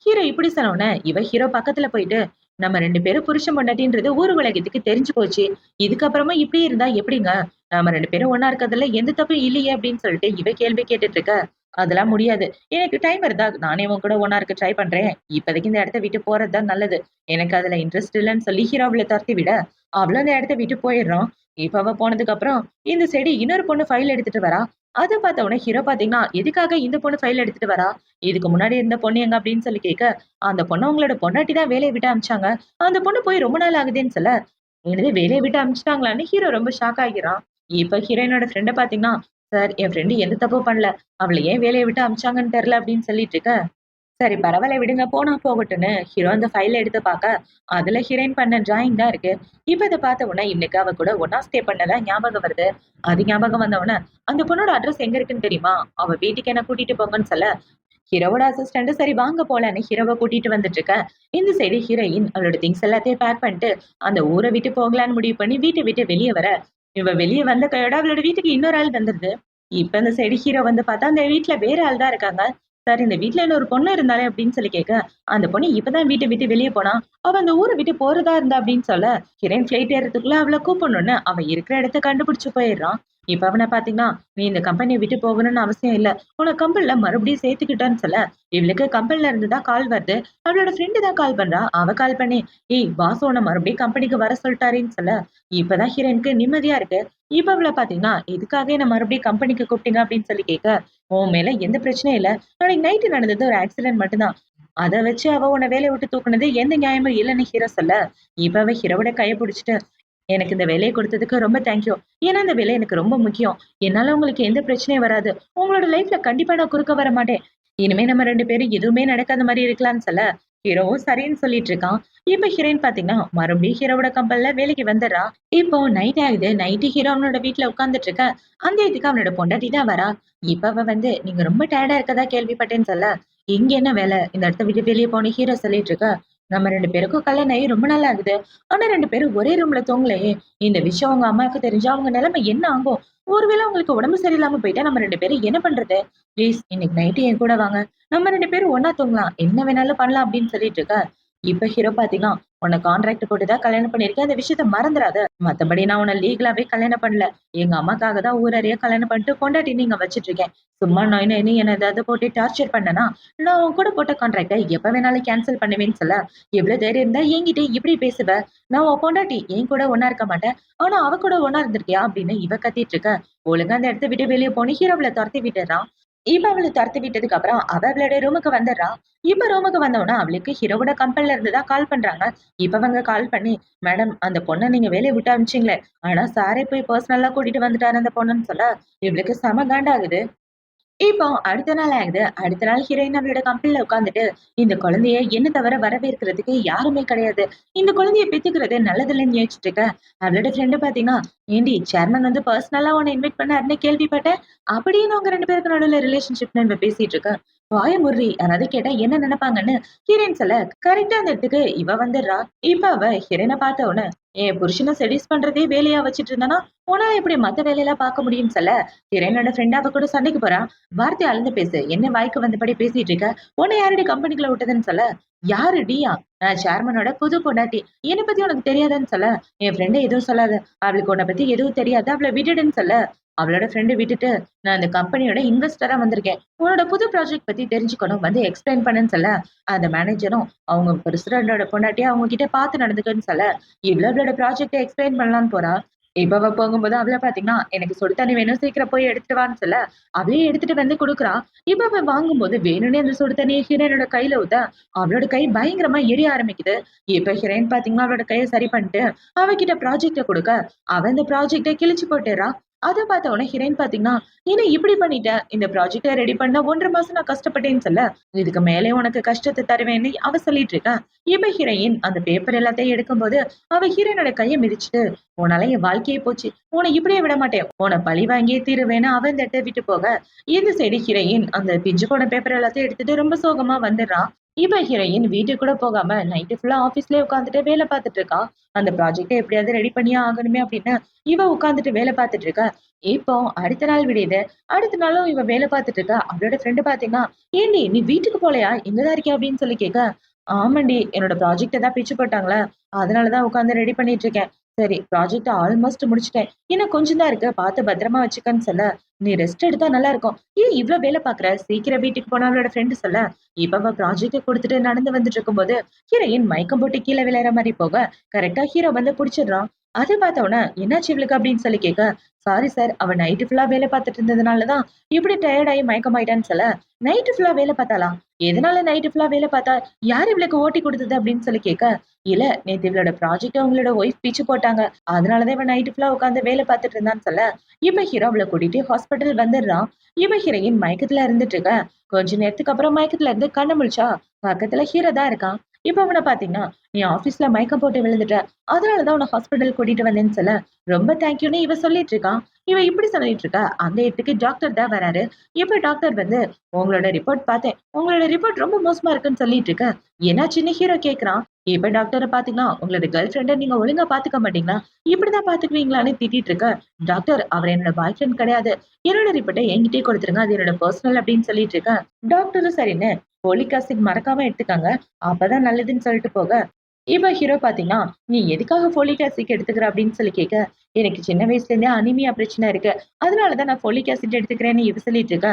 ஹீரோ இப்படி சொன்னோனே, இவ ஹீரோ பக்கத்துல போயிட்டு, நம்ம 2 பேரும் புருஷன் பொண்டாட்டின்றது ஊர் உலகத்துக்கு தெரிஞ்சு போச்சு. இதுக்கப்புறமா இப்படி இருந்தா எப்படிங்க? நாம 2 பேரும் ஒண்ணா இருக்கிறதுல எந்த தப்பும் இல்லையே அப்படின்னு சொல்லிட்டு இவ கேள்வி கேட்டுட்டு இருக்க. அதெல்லாம் முடியாது. எனக்கு டைம் இருந்தா நானே உன் கூட ஒண்ணா இருக்க ட்ரை பண்றேன். இப்போதைக்கு இந்த இடத்த விட்டு போறது தான் நல்லது. எனக்கு அதுல இன்ட்ரெஸ்ட் இல்லன்னு சொல்லி ஹீரோ அவள தொரத்தி விட, அவளும் அந்த இடத்த விட்டு போயிடுறான். இப்ப அவ போனதுக்கு அப்புறம் இந்த சைடு இன்னொரு பொண்ணு ஃபைல் எடுத்துட்டு வரா. அத பார்த்த உடனே ஹீரோ பாத்தீங்கன்னா, எதுக்காக இந்த பொண்ணு ஃபைல் எடுத்துட்டு வரா? இதுக்கு முன்னாடி இருந்த பொண்ணு எங்க அப்படின்னு சொல்லி கேட்க, அந்த பொண்ண உங்களோட பொண்டாட்டி தான் வேலைய விட்டு அனுப்பிச்சாங்க. அந்த பொண்ணு போய் ரொம்ப நாள் ஆகுதுன்னு சொல்ல, என்னது வேலைய விட்டு அனுப்பிச்சுட்டாங்களான்னு ஹீரோ ரொம்ப ஷாக் ஆகிறான். இப்ப ஹீரோயினோட ஃப்ரெண்ட பாத்தீங்கன்னா, சார் என் ஃப்ரெண்ட் எந்த தப்பும் பண்ணல. அவள ஏன் வேலைய விட்டு அனுப்பிச்சாங்கன்னு தெரியல அப்படின்னு சொல்லிட்டு இருக்க. சரி பரவால்ல விடுங்க போனா போகட்டும்னு ஹீரோ அந்த ஃபைல எடுத்து பாக்க, அதுல ஹீரோயின் பண்ண டிராயிங் தான் இருக்கு. இப்ப இத பார்த்த உடனே இவனுக்கு அவ கூட ஒண்ணா ஸ்டே பண்ணதா ஞாபகம் வருது. அது ஞாபகம் வந்த உடனே, அந்த பொண்ணோட அட்ரஸ் எங்க இருக்குன்னு தெரியுமா? அவ வீட்டுக்கு என்ன கூட்டிட்டு போங்கன்னு சொல்ல, ஹீரோவோட அசிஸ்டன்ட் சரி வாங்க போலான்னு ஹீரோவ கூட்டிட்டு வந்துட்டு இருக்க. இந்த சைடு ஹீரோயின் அவளோட திங்ஸ் எல்லாத்தையும் பேக் பண்ணிட்டு அந்த ஊரை விட்டு போகலான்னு முடிவு பண்ணி வீட்டை விட்டு வெளியே வர, இவ வெளியே வந்த கையோட அவளோட வீட்டுக்கு இன்னொரு ஆள் வந்துருது. இப்ப இந்த சைடு ஹீரோ வந்து பார்த்தா அந்த வீட்டுல வேற ஆள் தான் இருக்காங்க. சார் இந்த வீட்ல இன்னொரு பொண்ணு இருந்தாலே அப்படின்னு சொல்லி கேட்க, அந்த பொண்ணு இப்பதான் வீட்டை விட்டு வெளியே போனா. அவ அந்த ஊரை விட்டு போறதா இருந்தா அப்படின்னு சொல்ல, ஹீரோயின் ஃபிளைட் ஏறதுக்குள்ள அவளை கூப்பிடணும்னு அவன் இருக்கிற இடத்த கண்டுபிடிச்சு போயிடுறான். இப்ப அவனை பாத்தீங்கன்னா, நீ இந்த கம்பெனியை விட்டு போகணும்னு அவசியம் இல்ல. உன்னை கம்பெனில மறுபடியும் சேர்த்துக்கிட்டான்னு சொல்ல, இவளுக்கு கம்பெனில இருந்து தான் கால் வருது. அவளோட ஃப்ரெண்டு தான் கால் பண்றா. அவ கால் பண்ணி, ஏய் பாஸ் உன்னை மறுபடியும் கம்பெனிக்கு வர சொல்லிட்டாருன்னு சொல்ல, இப்பதான் ஹீரோயினுக்கு நிம்மதியா இருக்கு. இப்ப அவள பாத்தீங்கன்னா, எதுக்காக என்ன மறுபடியும் கம்பெனிக்கு கூப்பிட்டீங்க அப்படின்னு சொல்லி கேட்க, உன் மேல எந்த பிரச்சனையும் இல்ல. நாளைக்கு நைட்டு நடந்தது ஒரு ஆக்சிடென்ட் மட்டும்தான். அத வச்சு அவ உன்னை வேலைய விட்டு தூக்குனது எந்த நியாயமும் இல்லைன்னு ஹீரோ சொல்ல, இப்ப அவ ஹீரோவோட கைய பிடிச்சிட்டு, எனக்கு இந்த வேலைய குடுத்ததுக்கு ரொம்ப தேங்க் யூ. ஏன்னா இந்த வேலை எனக்கு ரொம்ப முக்கியம். என்னால உங்களுக்கு எந்த பிரச்சனையும் வராது. உங்களோட லைஃப்ல கண்டிப்பா நான் குறுக்க வர மாட்டேன். இனிமே நம்ம 2 பேரும் எதுவுமே நடக்காத மாரி இருக்கலாம்னு சொல்ல, ஹீரோவும் சரின்னு சொல்லிட்டு இருக்கான். இப்ப ஹீரோயின் பாத்தீங்கன்னா, மறுபடியும் ஹீரோவோட கம்பெனில வேலைக்கு வந்துடுறா. இப்போ நைட் ஆகுது. நைட்டு ஹீரோ அவனோட வீட்ல உட்கார்ந்துட்டு இருக்க. அந்த இதுக்கு அவனோட பொண்டாட்டி தான் வரா. இப்ப அவ வந்து, நீங்க ரொம்ப டயர்டா இருக்கதா கேள்விப்பட்டேன்னு சொல்ல, இங்க என்ன வேலை? இந்த இடத்த விட்டு வெளிய போன்னு ஹீரோ சொல்லிட்டு இருக்க. நம்ம 2 பேருக்கும் கல்யாணம் ஆகி ரொம்ப நாள் ஆகுது. ஆனா 2 பேரும் ஒரே ரூம்ல தூங்கலையே! இந்த விஷயம் உங்க அம்மாவுக்கு தெரிஞ்சா அவங்க நிலைமை என்ன ஆகும்? ஒருவேளை உங்களுக்கு உடம்பு சரியில்லாம போயிட்டா நம்ம 2 பேரும் என்ன பண்றது? ப்ளீஸ் இன்னைக்கு நைட்டு என் கூட வாங்க. நம்ம 2 பேரும் ஒண்ணா தூங்கலாம். என்ன வேணாலும் பண்ணலாம் அப்படின்னு சொல்லிட்டு இருக்க. இப்ப ஹீரோ பாத்தீங்கன்னா, உன்ன கான்ட்ராக்ட் போட்டு தான் கல்யாணம் பண்ணியிருக்கேன். அந்த விஷயத்த மறந்துறாத. மத்தபடி நான் உன்ன லீகலாவே கல்யாணம் பண்ணல. எங்க அம்மாக்காக தான் ஊரறிய கல்யாணம் பண்ணிட்டு பொண்டாட்டின்னு இங்க வச்சுட்டு இருக்கேன். சும்மா நொய் நொய்ன்னு என்ன ஏதாவது போட்டு டார்ச்சர் பண்ணனா, நான் உன் கூட போட்ட கான்ட்ராக்ட்ட எப்ப வேணாலும் கேன்சல் பண்ணுவேன்னு சொல்ல, எவ்வளவு தைரியம் இருந்தா என்கிட்ட இப்படி பேசுவ? நான் உன் பொண்டாட்டி. என் கூட ஒண்ணா இருக்க மாட்டேன். ஆனா அவ கூட ஒண்ணா இருந்திருக்கியா? அப்படின்னு இவ கத்திட்டு இருக்க. ஒழுங்கா அந்த இடத்த விட்டு வெளிய போன்னு ஹீரோ அவள தொரத்தி விட்டுறான். இவ அவள தொரத்தி விட்டதுக்கு அப்புறம் அவ அவளோட ரூமுக்கு வந்துடுறா. இப்ப ரூமுக்கு வந்தவுடனே அவளுக்கு ஹீரோவோட கம்பெனில இருந்து தான் கால் பண்றாங்க. இப்ப அவங்க கால் பண்ணி, மேடம் அந்த பொண்ண நீங்க வேலைய விட்டு அனுப்பிச்சீங்களே, ஆனா சாரே போய் பர்சனலா கூட்டிட்டு வந்துட்டாரு அந்த பொண்ணுன்னு சொல்ல, இவளுக்கு செம காண்டாகுது. இப்போ அடுத்த நாள் ஆகுது. அடுத்த நாள் ஹீரோயின் அவளோட கம்பெனில உட்கார்ந்துட்டு, இந்த குழந்தைய என்ன தவிர வரவேற்கிறதுக்கு யாருமே கிடையாது. இந்த குழந்தைய பெத்துக்கிறது நல்லதில்லன்னு யோசிச்சுட்டு இருக்க. அவளோட ஃப்ரெண்ட் பாத்தீங்கன்னா, ஏண்டி சேர்மன் வந்து பர்சனலா உன்ன இன்வைட் பண்ணாருன்னு கேள்விப்பட்டேன். அப்படின்னு உங்க 2 பேருக்கு நடுவுல ரிலேஷன்ஷிப்ன்னு இவ பேசிட்டு இருக்க. வாய மூடுறி! யாராவது கேட்டா என்ன நினைப்பாங்கன்னு ஹீரோயின் சொல்ல, கரெக்ட்டா அந்த இடத்துக்கு இவ வந்துடுறா. இப்ப அவ ஹீரோயின பார்த்த உடனே, என் புருஷன செடியூஸ் பண்றதே வேலையா வச்சுட்டு இருந்தானா, உன்னால எப்படி மத்த வேலையெல்லாம் பார்க்க முடியும்னு சொல்ல, ஹீரோயினோட ஃப்ரெண்ட் அவ கூட சண்டைக்கு போறா. வார்த்தை அளந்து பேசு. என்ன வாய்க்கு வந்தபடி பேசிட்டு இருக்க? உன்னை யாரடி கம்பெனிக்குள்ள விட்டதுன்னு சொல்ல, யாரு நீயா? நான் சேர்மனோட புது பொண்டாட்டி. என்ன பத்தி உனக்கு தெரியாதுன்னு சொல்ல, என் ஃப்ரெண்ட எதுவும் சொல்லாத. அவளுக்கு உன்னை பத்தி எதுவும் தெரியாது. அவள விட்டுடுன்னு சொல்ல, அவளோட ஃப்ரெண்ட விட்டுட்டு, நான் இந்த கம்பெனியோட இன்வெஸ்டரா வந்திருக்கேன். உன்னோட புது ப்ராஜெக்ட் பத்தி தெரிஞ்சுக்கணும். வந்து எக்ஸ்பிளைன் பண்ணுன்னு சொல்ல, அந்த மேனேஜரும் அவங்க பிரசிடென்டோட பொண்டாட்டிய அவங்க கிட்ட பார்த்து நடந்துக்கன்னு சொல்ல, இவ்ளோ அவளோட ப்ராஜெக்ட்ட எக்ஸ்பிளைன் பண்ணலான்னு போறா. இப்ப அவ போகும்போது அவள பாத்தீங்கன்னா, எனக்கு சுடு தண்ணி வேணும் சீக்கிரம் போய் எடுத்துட்டு வான்னு சொல்ல, அவளே எடுத்துட்டு வந்து குடுக்குறா. இப்ப அவ வாங்கும்போது வேணும்னே அந்த சுடு தண்ணிய ஹீரோயினோட கையில ஊத்த, அவளோட கை பயங்கரமா எரிய ஆரம்பிக்குது. இப்ப ஹீரோயின் பாத்தீங்கன்னா, அவளோட கைய சரி பண்ணிட்டு, அவகிட்ட ப்ராஜெக்ட்ட குடுக்க, அவ இந்த ப்ராஜெக்ட்ட கிழிச்சு போட்டுறா. அத பார்த்த உடனே ஹீரோயின் பாத்தீங்கன்னா, "என்ன இப்படி பண்ணிட்ட? இந்த ப்ராஜெக்ட்ட ரெடி பண்ண 1 1/2 மாசம் நான் கஷ்டப்பட்டேன்னு சொல்ல, இதுக்கு மேலே உனக்கு கஷ்டத்த தருவேன்னு" அவ சொல்லிட்டு இருக்கா. இப்ப ஹீரோயின் அந்த பேப்பர் எல்லாத்தையும் எடுக்கும்போது, அவ ஹீரோயினோட கைய மிதிச்சுட்டு, "உன்னால என் வாழ்க்கையே போச்சு. உன்னை இப்படியே விட மாட்டேன். உன்னை பழி வாங்கியே தீருவேன்னு" அவ இந்த இடத்த விட்டு போக, இந்த சைடு ஹீரோயின் அந்த பிஞ்சு போன பேப்பர் எல்லாத்தையும் எடுத்துட்டு ரொம்ப சோகமா வந்துடுறா. இப்ப ஹீரோயின் வீட்டுக்கு கூட போகாம நைட்டு ஃபுல்லா ஆபீஸ்லயே உட்காந்துட்டு வேலை பார்த்துட்டு இருக்கா. அந்த ப்ராஜெக்ட்ட எப்படியாவது ரெடி பண்ணியே ஆகணுமே அப்படின்னு இவ உட்காந்துட்டு வேலை பார்த்துட்டு இருக்கா. இப்போ அடுத்த நாள் விடியுது. அடுத்த நாளும் இவ வேலை பார்த்துட்டு இருக்கா. அவளோட ஃப்ரெண்ட் பாத்தீங்கன்னா, "ஏன்டி நீ வீட்டுக்கு போலையா? இங்கதான் இருக்கியா?" அப்படின்னு சொல்லி கேட்க, "ஆமாண்டி, என்னோட ப்ராஜெக்ட்ட தான் பிச்சு போட்டாங்களா, அதனால தான் உட்காந்து ரெடி பண்ணிட்டு இருக்கேன். சரி, ப்ராஜெக்ட்ட ஆல்மோஸ்ட் முடிச்சுட்டேன். இன்னும் கொஞ்சம் தான் இருக்கு. பார்த்து பத்திரமா வச்சுக்கன்னு" சொல்ல, "நீ ரெஸ்ட் எடுத்தா நல்லா இருக்கும். ஏன் இவ்ளோ வேலை பார்க்குற? சீக்கிரம் வீட்டுக்கு போனா" அவளோட ஃப்ரெண்ட் சொல்ல, இப்ப அவ ப்ராஜெக்ட்ட குடுத்துட்டு நடந்து வந்துட்டு இருக்கும்போது, ஹீரோயின் மயக்கம் போட்டு கீழ விழற மாரி போக, கரெக்ட்டா ஹீரோ வந்து புடிச்சிடுறான். அத பார்த்த உடனே, "என்னாச்சு இவளுக்கு?" அப்படின்னு சொல்லி கேட்க, "சாரி சார், அவ நைட்டு ஃபுல்லா வேலை பார்த்துட்டு இருந்ததுனால தான் இப்படி டயர்ட் ஆயி மயக்கமாயிட்டான்னு" சொல்ல, "நைட்டு ஃபுல்லா வேலை பார்த்தாளா? எதனால நைட்டு ஃபுல்லா வேலை பார்த்தா? யார் இவளுக்கு ஓட்டி குடுத்தது?" அப்படின்னு சொல்லி கேட்க, "இல்ல, நேத்து இவளோட ப்ராஜெக்ட்ட உங்களோட ஒய்ஃப் பிச்சு போட்டாங்க. அதனால தான் இவ நைட்டு ஃபுல்லா உட்கார்ந்து வேலை பார்த்துட்டு இருந்தான்னு" சொல்ல, இப்ப ஹீரோ அவள கூட்டிட்டு ஹாஸ்பிட்டல் வந்துடுறான். இவ ஹீரோயின் மயக்கத்துல இருந்துட்டு இருக்க. கொஞ்ச நேரத்துக்கு அப்புறம் மயக்கத்துல இருந்து கண்ணு முழிச்சா, பக்கத்துல ஹீரோ தான் இருக்கான். இப்ப அவன பாத்தீங்கன்னா, "நீ ஆபீஸ்ல மயக்கம் போட்டு விழுந்துட்ட. அதனால தான் உன்ன ஹாஸ்பிட்டல் கூட்டிட்டு வந்தேன்னு" சொல்ல, ரொம்ப தேங்க்யூன்னு இவ சொல்லிட்டு இருக்கான். இவ இப்படி சொல்லிட்டு இருக்கா. அந்த இடத்துக்கு டாக்டர் தான் வராரு. இப்ப டாக்டர் வந்து, "உங்களோட ரிப்போர்ட் பார்த்தேன். உங்களோட ரிப்போர்ட் ரொம்ப மோசமா இருக்குன்னு சொல்லிட்டு இருக்க. என்னாச்சுன்னு?" ஹீரோ கேட்கிறான். இப்ப டாக்டர பாத்தீங்கன்னா, "உங்களோட கேர்ள் ஃபிரெண்ட நீங்க ஒழுங்கா பாத்துக்க மாட்டீங்களா? இப்படிதான் பாத்துக்குவீங்களான்னு?" திட்டிட்டு இருக்க. டாக்டர், அவர் என்னோட பாய் ஃபிரெண்ட் கிடையாது. என்னோட ரிப்போர்ட்ட என்கிட்டயே குடுத்துருங்க. அது என்னோட பெர்சனல் அப்படின்னு சொல்லிட்டு இருக்க. டாக்டரும் சரின்னு ஃபோலிக் ஆசிட் மறக்காம எடுத்துக்கங்க. அப்பதான் நல்லதுன்னு சொல்லிட்டு போக, இப்ப ஹீரோ பாத்தீங்கன்னா, "நீ எதுக்காக ஃபோலிக் ஆசிட் எடுத்துக்கிற?" அப்படின்னு சொல்லி கேட்க, "எனக்கு சின்ன வயசுல இருந்தே அனீமியா பிரச்சனை இருக்கு. அதனால தான் நான் ஃபோலிக் ஆசிட் எடுத்துக்கிறேன்னு" இவ சொல்லிட்டு இருக்க.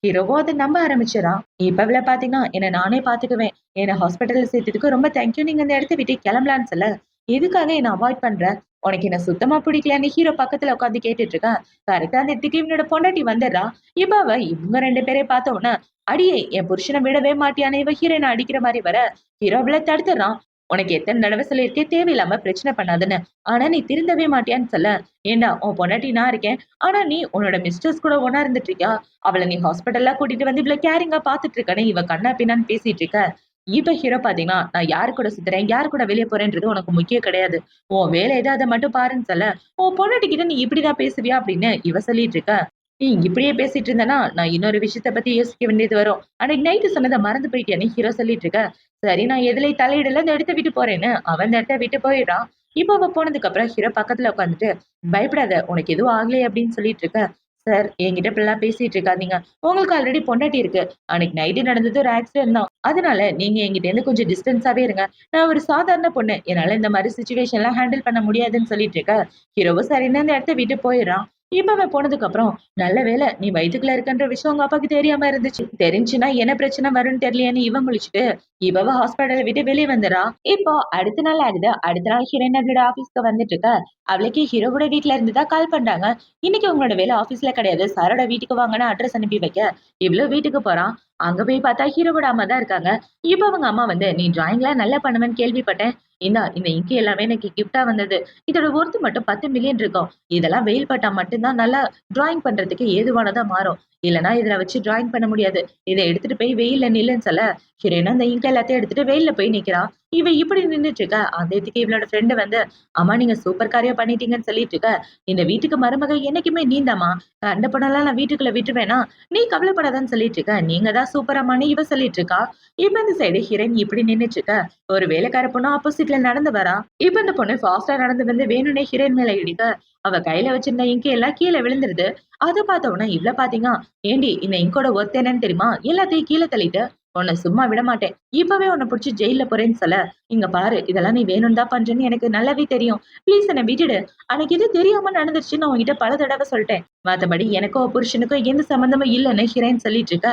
ஹீரோவும் அத நம்ப ஆரம்பிச்சுறான். இப்ப இவள பாத்தீங்கன்னா, "என்ன நானே பாத்துக்குவேன். என்ன ஹாஸ்பிட்டல்ல சேர்த்ததுக்கு ரொம்ப தேங்க்யூ. நீங்க இந்த இடத்த விட்டு கிளம்பலான்னு" சொல்ல, "எதுக்காக என்ன அவாய்ட் பண்ற? உனக்கு என்ன சுத்தமா பிடிக்கலன்னு" ஹீரோ பக்கத்துல உட்கார்ந்து கேட்டுட்டு இருக்கான். கரெக்ட்டா அந்த இடத்துக்கு இவனோட பொண்டாட்டி வந்துடுறா. இப்ப அவ இவங்க 2 பேரையும் பார்த்த உடனே, "அடியே, என் புருஷன விடவே மாட்டியான்னு" இவ ஹீரோயின அடிக்கிற மாரி வர, ஹீரோ அவள தடுத்துடுறான். "உனக்கு எத்தன தடவ சொல்லியிருக்கேன் தேவையில்லாம பிரச்சனை பண்ணாதன்னு. ஆனா நீ திருந்தவே மாட்டியான்னு" சொல்ல, "ஏன்டா, உன் பொண்டாட்டி நான் இருக்கேன். ஆனா நீ உன்னோட மிஸ்டர்ஸ் கூட ஒண்ணா இருந்துட்டு இருக்கியா? அவள நீ ஹாஸ்பிட்டல்லாம் கூட்டிட்டு வந்து இவ்ளோ கேரிங்கா பார்த்துட்டு இருக்கன்னு" இவ கன்னா பின்னான்னு பேசிட்டு இருக்க. இப்ப ஹீரோ பார்த்தீங்கன்னா, "நான் யாரு கூட சுத்துறேன், யாரு கூட வெளிய போறேன்றது உனக்கு முக்கியம் கிடையாது. உன் வேலை எது அத மட்டும் பாருன்னு" சொல்ல, "உன் பொண்டாட்டி கிட்ட நீ இப்படிதான் பேசுவியா?" அப்படின்னு இவ சொல்லிட்டு இருக்க. "நீ இப்படியே பேசிட்டு இருந்தேன்னா, நான் இன்னொரு விஷயத்த பத்தி யோசிக்க வேண்டியது வரும். அன்னைக்கு நைட்டு சொன்னத மறந்து போயிட்டியான்னு" ஹீரோ சொல்லிட்டு இருக்க. சரி, நான் எதுலயும் தலையிடல, இந்த இடத்த விட்டு போறேன்னு அவன் இந்த இடத்த விட்டு போயிடுறான். இப்ப அவ போனதுக்கு அப்புறம் ஹீரோ பக்கத்துல உட்காந்துட்டு, "பயப்படாத, உனக்கு எதுவும் ஆகலையே" அப்படின்னு சொல்லிட்டு இருக்க. "சார், என்கிட்ட இப்படிலாம் பேசிட்டு இருக்காதீங்க. உங்களுக்கு ஆல்ரெடி பொண்டாட்டி இருக்கு. அன்னைக்கு நைட்டு நடந்தது ஒரு ஆக்சிடென்ட் தான். அதனால நீங்க என்கிட்ட இருந்து கொஞ்சம் டிஸ்டன்ஸாவே இருங்க. நான் ஒரு சாதாரண பொண்ணு. என்னால இந்த மாரி சிச்சுவேஷன்லாம் ஹேண்டில் பண்ண முடியாதுன்னு" சொல்லிட்டு இருக்க. ஹீரோவும் சரின்னு அந்த இடத்த விட்டு போயிடுறான். இப்ப அவன் போனதுக்கு அப்புறம், "நல்ல வேளை நீ வயித்துக்குள்ள இருக்கன்ற விஷயம் உங்க அப்பாவுக்கு தெரியாம இருந்துச்சு. தெரிஞ்சுன்னா என்ன பிரச்சனை வரும்னு தெரியலையேன்னு" இவன் முழிச்சுட்டு, இவ ஹாஸ்பிட்டல விட்டு வெளிய வந்துர்றா. இப்போ அடுத்த நாள் ஆகுது. அடுத்த நாள் ஹீரோயின் அவளோட ஆபீஸ்க்கு வந்துட்டு இருக்க. அவளுக்கு ஹீரோவோட வீட்ல இருந்து தான் கால் பண்றாங்க. "இன்னைக்கு உங்களோட வேலை ஆபீஸ்ல கிடையாது. சாரோட வீட்டுக்கு வாங்கன்னு" அட்ரஸ் அனுப்பி வைக்க, இவளும் வீட்டுக்கு போறா. அங்க போய் பார்த்தா ஹீரோவோட அம்மா தான் இருக்காங்க. இப்ப அவங்க அம்மா வந்து, "நீ டிராயிங்லாம் நல்லா பண்ணுவேன்னு கேள்விப்பட்டேன். இந்தா, இந்த இங்க் எல்லாமே எனக்கு கிஃப்ட்டா வந்தது. இதோட ஒர்த் மட்டும் 10 மில்லியன் இருக்கும். இதெல்லாம் வெயில் பட்டா மட்டும் தான் நல்லா டிராயிங் பண்றதுக்கு ஏதுவானதா மாறும். இல்லன்னா இதுல வச்சு டிராயிங் பண்ண முடியாது. இத எடுத்துட்டு போய் வெயில்ல நில்லுன்னு" சொல்ல, ஹீரோயின் அந்த இங்க் எல்லாத்தையும் எடுத்துட்டு வெயில்ல போய் நிக்கிறா. இவ இப்படி நின்னுட்டு இருக்க. அந்த இடத்துக்கு இவளோட ஃப்ரெண்ட் வந்து, "அம்மா, நீங்க சூப்பர் காரியம் பண்ணிட்டீங்கன்னு" சொல்லிட்டு இருக்க. "இந்த வீட்டுக்கு மருமக என்னைக்குமே நீதாம்மா. கண்ட பொண்ணெல்லாம் நான் வீட்டுக்குள்ள விட்டுருவேனா? நீ கவலைப்படாதன்னு" சொல்லிட்டு இருக்க. "நீங்க தான் சூப்பர் அம்மான்னு" இவ சொல்லிட்டு இருக்கா. இப்ப இந்த சைடு ஹீரோயின் இப்படி நின்னுட்டு இருக்க. ஒரு வேலைக்கார பொண்ணு ஆப்போசிட்ல நடந்து வரா. இப்ப இந்த பொண்ணு ஃபாஸ்ட்டா நடந்து வந்து வேணும்னே ஹீரோயின் மேல இடிக்க, அவ கையில வச்சிருந்த இங்க் எல்லாம் கீழ விழுந்துருது. அத பார்த்த உடனே இவ்ள பாத்தீங்க, "ஏண்டி, இந்த இங்கோட ஒர்த் என்னன்னு தெரியுமா? எல்லாத்தையும் கீழ தள்ளிட்ட. உன்ன சும்மா விட மாட்டேன். இப்பவே உன்ன புடிச்சு ஜெயில்ல போடுறேன்னு" சொல்ல, "இங்க பாரு, இதெல்லாம் நீ வேணும்னு தான் பண்றேன்னு எனக்கு நல்லாவே தெரியும். ப்ளீஸ் என்ன விட்டுடு. அன்னைக்கு இது தெரியாம நடந்துருச்சுன்னு நான் உன்கிட்ட பல தடவ சொல்லிட்டேன். மத்தபடி எனக்கும் உன் புருஷனுக்கும் எந்த சம்மந்தமும் இல்லன்னு" ஹீரோயின் சொல்லிட்டு இருக்க.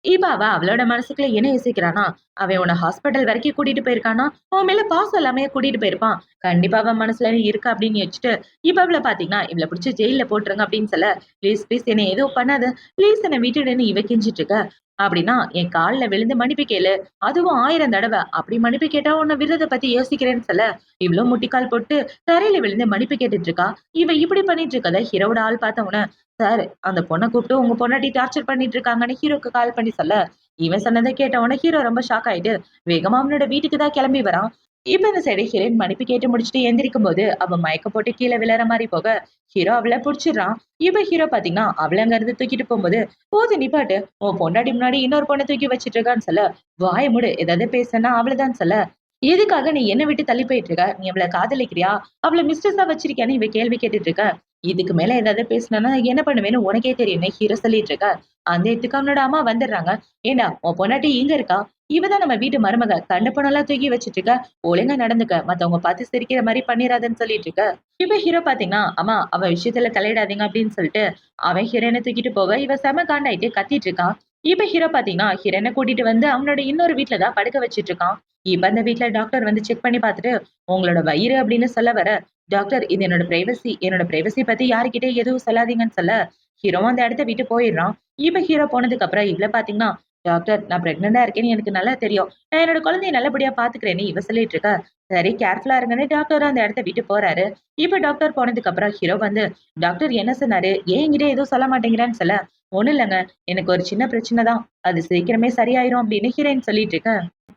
இப்ப அவ அவளோட மனசுக்குள்ள என்ன யோசிக்கிறான்னா, அவன் உன்ன ஹாஸ்பிட்டல் வரைக்கும் கூட்டிட்டு போயிருக்கான்னா, உன் மேல பாசம் இல்லாமயே கூட்டிட்டு போயிருப்பான். கண்டிப்பா அவன் மனசுல நீ இருக்க அப்படின்னு யோசிச்சுட்டு, இப்ப அவள பாத்தீங்கன்னா, இவள புடிச்சு ஜெயில்ல போட்டுருங்க அப்படின்னு சொல்ல, "ப்ளீஸ் ப்ளீஸ், என்னை எதுவும் பண்ணாத. ப்ளீஸ் என்ன விட்டுடுன்னு" இவ கெஞ்சிட்டு இருக்க. அப்படின்னா என் கால்ல விழுந்து மன்னிப்பு கேளு. அதுவும் 1000 தடவை. அப்படி மன்னிப்பு கேட்டா உன்னை விடுறத பத்தி யோசிக்கிறேன்னு சொல்ல, இவ்ளோ முட்டிக்கால் போட்டு தரையில விழுந்து மன்னிப்பு கேட்டுட்டு இருக்கா. இவ இப்படி பண்ணிட்டு இருக்கத ஹீரோவோட ஆள் பார்த்தவன, சார் அந்த பொண்ண கூப்பிட்டு உங்க பொண்டாட்டி டார்ச்சர் பண்ணிட்டு இருக்காங்கன்னு ஹீரோக்கு கால் பண்ணி சொல்ல, இவன் சொன்னதை கேட்டவன ஹீரோ ரொம்ப ஷாக் ஆயிட்டு வேகமா அவனோட வீட்டுக்கு தான் கிளம்பி வரான். இப்ப இந்த சைடு ஹீரோயின் மன்னிப்பு கேட்டு முடிச்சுட்டு எந்திரிக்கும் போது அவ மயக்க போட்டு கீழே விழற மாதிரி போக ஹீரோ அவளை புடிச்சிடுறான். இப்ப ஹீரோ பாத்தீங்கன்னா அவளை அங்க இருந்து தூக்கிட்டு போகும்போது போது நிப்பாட்டு, உன் பொண்டாட்டி முன்னாடி இன்னொரு பொண்ணை தூக்கி வச்சிட்டு இருக்கான்னு சொல்ல, வாய மூடு ஏதாவது பேசுனா அவ்வளவுதான் சொல்ல, எதுக்காக நீ என்ன விட்டு தள்ளி போயிட்டு இருக்க, நீ அவளை காதலிக்கிறியா, அவளை மிஸ்டர்ஸா வச்சிருக்கியான்னு இவ கேள்வி கேட்டுட்டு இருக்க. இதுக்கு மேல ஏதாவது பேசினா என்ன பண்ணுவேன்னு உனக்கே தெரியும்னு ஹீரோ சொல்லிட்டு இருக்க. அந்த இடத்துக்கு அவனோட அம்மா வந்துடுறாங்க. ஏண்டா உன் பொண்டாட்டி இங்க இருக்கா, இவதான் நம்ம வீட்டு மருமக, கண்ட பொண்ணெல்லாம் தூக்கி வச்சிட்டு இருக்க, ஒழுங்கா நடந்துக்க, மத்தவங்க பார்த்து சிரிக்கிற மாதிரி பண்ணிராதன்னு சொல்லிட்டு இருக்க. இப்ப ஹீரோ பாத்தீங்கன்னா அம்மா அவ விஷயத்துல தலையிடாதீங்க அப்படின்னு சொல்லிட்டு அவன் ஹீரோனை தூக்கிட்டு போக இவ செம காண்டாயிட்டு கத்திட்டு இருக்கான். இப்ப ஹீரோ பாத்தீங்கன்னா ஹீரோனை கூட்டிட்டு வந்து அவனோட இன்னொரு வீட்டுலதான் படுக்க வச்சிட்டு இருக்கான். இப்ப அந்த வீட்ல டாக்டர் வந்து செக் பண்ணி பார்த்துட்டு உங்களோட வயிறு அப்படின்னு சொல்ல வர, டாக்டர் இது என்னோட பிரைவசி பத்தி யாருக்கிட்டே எதுவும் சொல்லாதீங்கன்னு சொல்ல, ஹீரோ அந்த இடத்த விட்டு போயிடுறான். இப்ப ஹீரோ போனதுக்கு அப்புறம் இவ்ள பாத்தீங்கன்னா, டாக்டர் நான் பிரெக்னெண்டா இருக்கேன்னு எனக்கு நல்லா தெரியும், நான் என்னோட குழந்தைய நல்லபடியா பாத்துக்கிறேன்னு இவ சொல்லிட்டு இருக்கா. சரி கேர்ஃபுல்லா இருங்கன்னு டாக்டர் அந்த இடத்த விட்டு போறாரு. இப்ப டாக்டர் போனதுக்கு அப்புறம் ஹீரோ வந்து, டாக்டர் என்ன சொன்னாரு, ஏன் என்கிட்ட எதுவும் சொல்ல மாட்டேங்கிறான்னு சொல்ல, ஒண்ணும் இல்லங்க, எனக்கு ஒரு சின்ன பிரச்சனை தான், அது சீக்கிரமே சரியாயிரும் அப்படின்னு ஹீரோயின் சொல்லிட்டு இருக்க.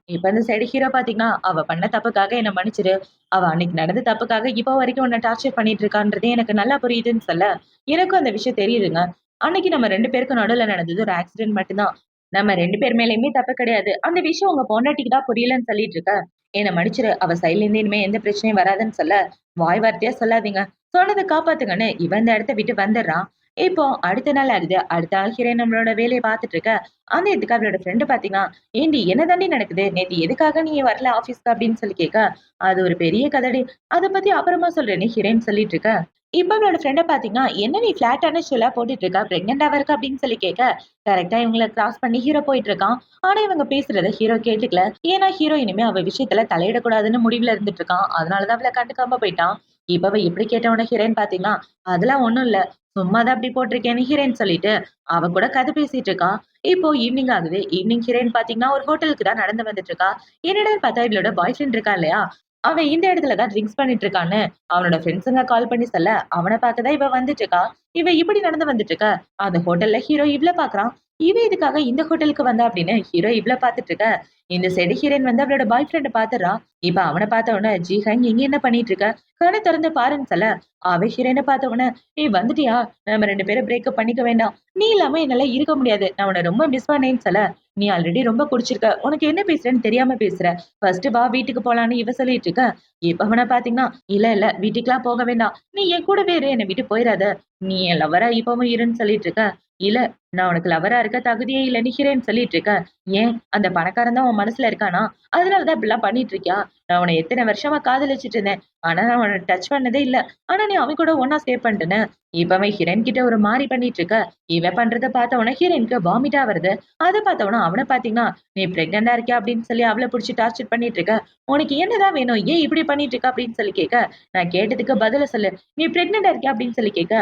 இப்ப இந்த சைடு ஹீரோ பாத்தீங்கன்னா, அவ பண்ண தப்புக்காக என்ன மன்னிச்சிடு. அவ அன்னைக்கு நடந்த தப்புக்காக இப்ப வரைக்கும் உன்ன டார்ச்சர் பண்ணிட்டு இருக்கான்றது எனக்கு நல்லா புரியுதுன்னு சொல்ல, எனக்கும் அந்த விஷயம் தெரியுதுங்க. அன்னைக்கு நம்ம 2 பேருக்கும் நடுவுல நடந்தது ஒரு ஆக்சிடென்ட் மட்டும்தான். நம்ம 2 பேர் மேலயுமே தப்பு கிடையாது. அந்த விஷயம் உங்க பொண்டாட்டிக்கு தான் புரியலன்னு சொல்லிட்டு இருக்க. என்ன மன்னிச்சிரு. அவ சைட்ல இருந்து இனிமே எந்த பிரச்சனையும் வராதுன்னு சொல்ல, வாய் வார்த்தையா சொல்லாதீங்க. சொன்னத காப்பாத்துங்கன்னு இவன் இந்த இடத்த விட்டு வந்துடுறான். இப்போ அடுத்த நாள் ஆகுது. அடுத்த நாள் ஹீரோயின் நம்மளோட வேலைய பார்த்துட்டு இருக்க. அந்த இதுக்கு அவளோட ஃப்ரெண்ட் பாத்தீங்கன்னா, "ஏன்டி என்ன தாண்டி நடக்குது? நேத்து எதுக்காக நீ வரல ஆஃபீஸ்க்கு?" அப்படின்னு சொல்லி கேட்க, "அது ஒரு பெரிய கதடி. அத பத்தி அப்புறமா சொல்றேன்னு" ஹீரோயின் சொல்லிட்டு இருக்க. இப்ப அவளோட ஃப்ரெண்ட பாத்தீங்கன்னா, "என்ன நீ ஃபிளாட்டான ஷூலா போட்டுட்டு இருக்க? பிரெக்னன்ட்டாவா இருக்க?" அப்படின்னு சொல்லி கேட்க, கரெக்ட்டா இவங்கள கிராஸ் பண்ணி ஹீரோ போயிட்டு இருக்கான். ஆனா இவங்க பேசுறத ஹீரோ கேட்டுக்கல. ஏன்னா ஹீரோ இனிமே அவ விஷயத்துல தலையிடக்கூடாதுன்னு முடிவுல இருந்துட்டு இருக்கான். அதனால தான் அவள கண்டுக்காம போயிட்டான். இப்ப அவ இப்படி கேட்டவுடனே ஹீரோயின் பாத்தீங்கன்னா, "அதெல்லாம் ஒண்ணும் இல்ல. சும்மா தான் அப்படி போட்டிருக்கேன்னு" ஹீரோயின் சொல்லிட்டு அவ கூட கதை பேசிட்டு இருக்கா. இப்போ ஈவினிங் ஆகுது. ஈவினிங் ஹீரோயின் பாத்தீங்கன்னா, ஒரு ஹோட்டலுக்கு தான் நடந்து வந்துட்டு இருக்கா. என்னடான்னு பார்த்தா இவளோட பாய் ஃப்ரெண்ட் இருக்கான் இல்லையா? அவன் இந்த இடத்துல தான் ட்ரிங்க்ஸ் பண்ணிட்டு இருக்கான்னு அவனோட ஃப்ரெண்ட்ஸுங்க கால் பண்ணி சொல்ல, அவன பார்க்க தான் இவ வந்துட்டு இருக்கா. இவ இப்படி நடந்து வந்துட்டு இருக்க. அந்த ஹோட்டல்ல ஹீரோ இவ்ள பார்க்குறான். இவ எதுக்காக இந்த ஹோட்டலுக்கு வந்தா அப்படின்னு ஹீரோ இவ்ள பார்த்துட்டு இருக்க. இந்த சைடு ஹீரோயின் வந்து அவளோட பாய் ஃப்ரெண்ட பார்த்துடுறா. இப்ப அவன பார்த்த உடனே, "ஜி ஹங் இங்க என்ன பண்ணிட்டு இருக்க? கண்ண திறந்து பாருன்னு" சொல்ல, அவ ஹீரோயின பார்த்த உடனே, "ஏய் வந்துட்டியா? நம்ம 2 பேரும் பிரேக்கப் பண்ணிக்க வேண்டாம். நீ இல்லாம என்னால இருக்க முடியாது. நான் உன்ன ரொம்ப மிஸ் பண்ணேன்னு" சொல்ல, "நீ ஆல்ரெடி ரொம்ப குடிச்சிருக்க. உனக்கு என்ன பேசுறேன்னு தெரியாம பேசுற. ஃபர்ஸ்ட் வா வீட்டுக்கு போலான்னு" இவ சொல்லிட்டு இருக்க. இப்ப அவன பார்த்தீங்கன்னா, "இல்ல இல்ல வீட்டுக்குலாம் போக வேண்டாம். நீ என் கூடவே இரு. என்ன விட்டு போயிறாத. நீ என் லவ்வரா இப்பவும் இருன்னு" சொல்லிட்டு இருக்க. "இல்ல நான் உனக்கு லவ்வரா இருக்க தகுதியே இல்லன்னு" ஹீரோயின் சொல்லிட்டு இருக்க. "ஏன் அந்த பணக்காரன் தான் உன் மனசுல இருக்கானா? அதனால தான் இப்படிலாம் பண்ணிட்டு இருக்கியா? நான் உன்ன எத்தன வருஷமா காதலிச்சுட்டு இருந்தேன். ஆனா நான் உன்ன டச் பண்ணதே இல்ல. ஆனா நீ அவன் கூட ஒண்ணா ஸ்டே பண்ணிட்டேன்னு" இப்ப அவன் ஹீரோயின் கிட்ட ஒரு மாரி பண்ணிட்டு இருக்க. இவன் பண்றத பார்த்த உடனே ஹீரோயினுக்கு வாமிட்டா வருது. அத பார்த்த உடனே அவன பார்த்தீங்கன்னா, "நீ பிரெக்னன்ட்டா இருக்கியா?" அப்படின்னு சொல்லி அவள புடிச்சு டார்ச்சர் பண்ணிட்டு இருக்க. "உனக்கு என்னதான் வேணும்? ஏன் இப்படி பண்ணிட்டு இருக்க?" அப்படின்னு சொல்லி கேட்க, "நான் கேட்டதுக்கு பதில சொல்லு. நீ பிரெக்னன்ட்டா இருக்கியா?" அப்படின்னு சொல்லி கேட்க,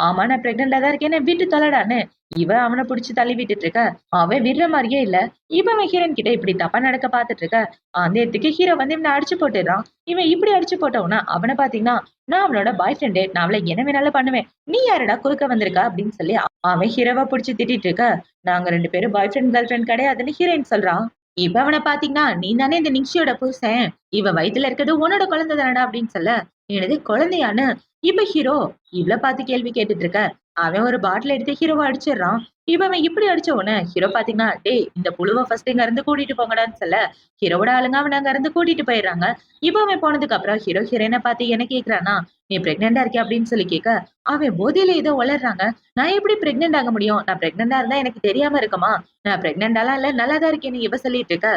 "ஆமா நான் பிரெக்னன்ட்டா தான் இருக்கேன். என்ன விட்டு தொலைடான்னு" இவ அவன புடிச்சு தள்ளி விட்டுட்டு இருக்க. அவன் விடுற மாரியே இல்ல. இப்ப அவன் ஹீரோயின் கிட்ட இப்படி தப்பா நடக்க பார்த்துட்டு இருக்க. அந்த இடத்துக்கு ஹீரோ வந்து இவன அடிச்சு போட்டுடுறான். இவன் இப்படி அடிச்சு போட்டவுடனே அவன பார்த்தீங்கன்னா, "நான் அவளோட பாய் ஃப்ரெண்டு. நான் அவள என்ன வேணாலும் பண்ணுவேன். நீ யாருடா குறுக்க வந்திருக்க?" அப்படின்னு சொல்லி அவன் ஹீரோவ புடிச்சு திட்டிட்டு இருக்க. "நாங்க 2 பேரும் பாய் ஃப்ரெண்ட், கேர்ள் ஃப்ரெண்ட் கிடையாதுன்னு" ஹீரோயின் சொல்றா. இப்ப அவன பார்த்தீங்கன்னா, "நீ தானே இந்த நிக்ஷியோட புருஷன். இவ வயித்துல இருக்கிறது உன்னோட குழந்தை தானடா" அப்படின்னு சொல்ல, "என்னது குழந்தையான்னு?" இப்ப ஹீரோ இவ்ள பார்த்து கேள்வி கேட்டுட்டு இருக்க. அவன் ஒரு பாட்டில் எடுத்து ஹீரோவ அடிச்சிடுறான். இப்ப அவன் இப்படி அடிச்ச உடனே ஹீரோ பார்த்தீங்கன்னா, "டேய் இந்த புழுவ ஃபர்ஸ்ட் இங்க இருந்து கூட்டிட்டு போங்கடான்னு" சொல்ல, ஹீரோவோட ஆளுங்க அவன அங்க இருந்து கூட்டிட்டு போயிடுறாங்க. இப்ப அவன் போனதுக்கு அப்புறம் ஹீரோ ஹீரோயின பார்த்து என்ன கேட்கிறான்னா, "நீ பிரெக்னன்ட்டா இருக்கியா?" அப்படின்னு சொல்லி கேட்க, அவன் போதையில ஏதோ உளர்றாங்க. "நான் எப்படி பிரெக்னன்ட் ஆக முடியும்? நான் பிரெக்னன்ட்டா இருந்தா எனக்கு தெரியாம இருக்குமா? நான் பிரெக்னன்ட்டாலாம் இல்ல. நல்லா தான் இருக்கேன்னு" இவ சொல்லிட்டு இருக்க.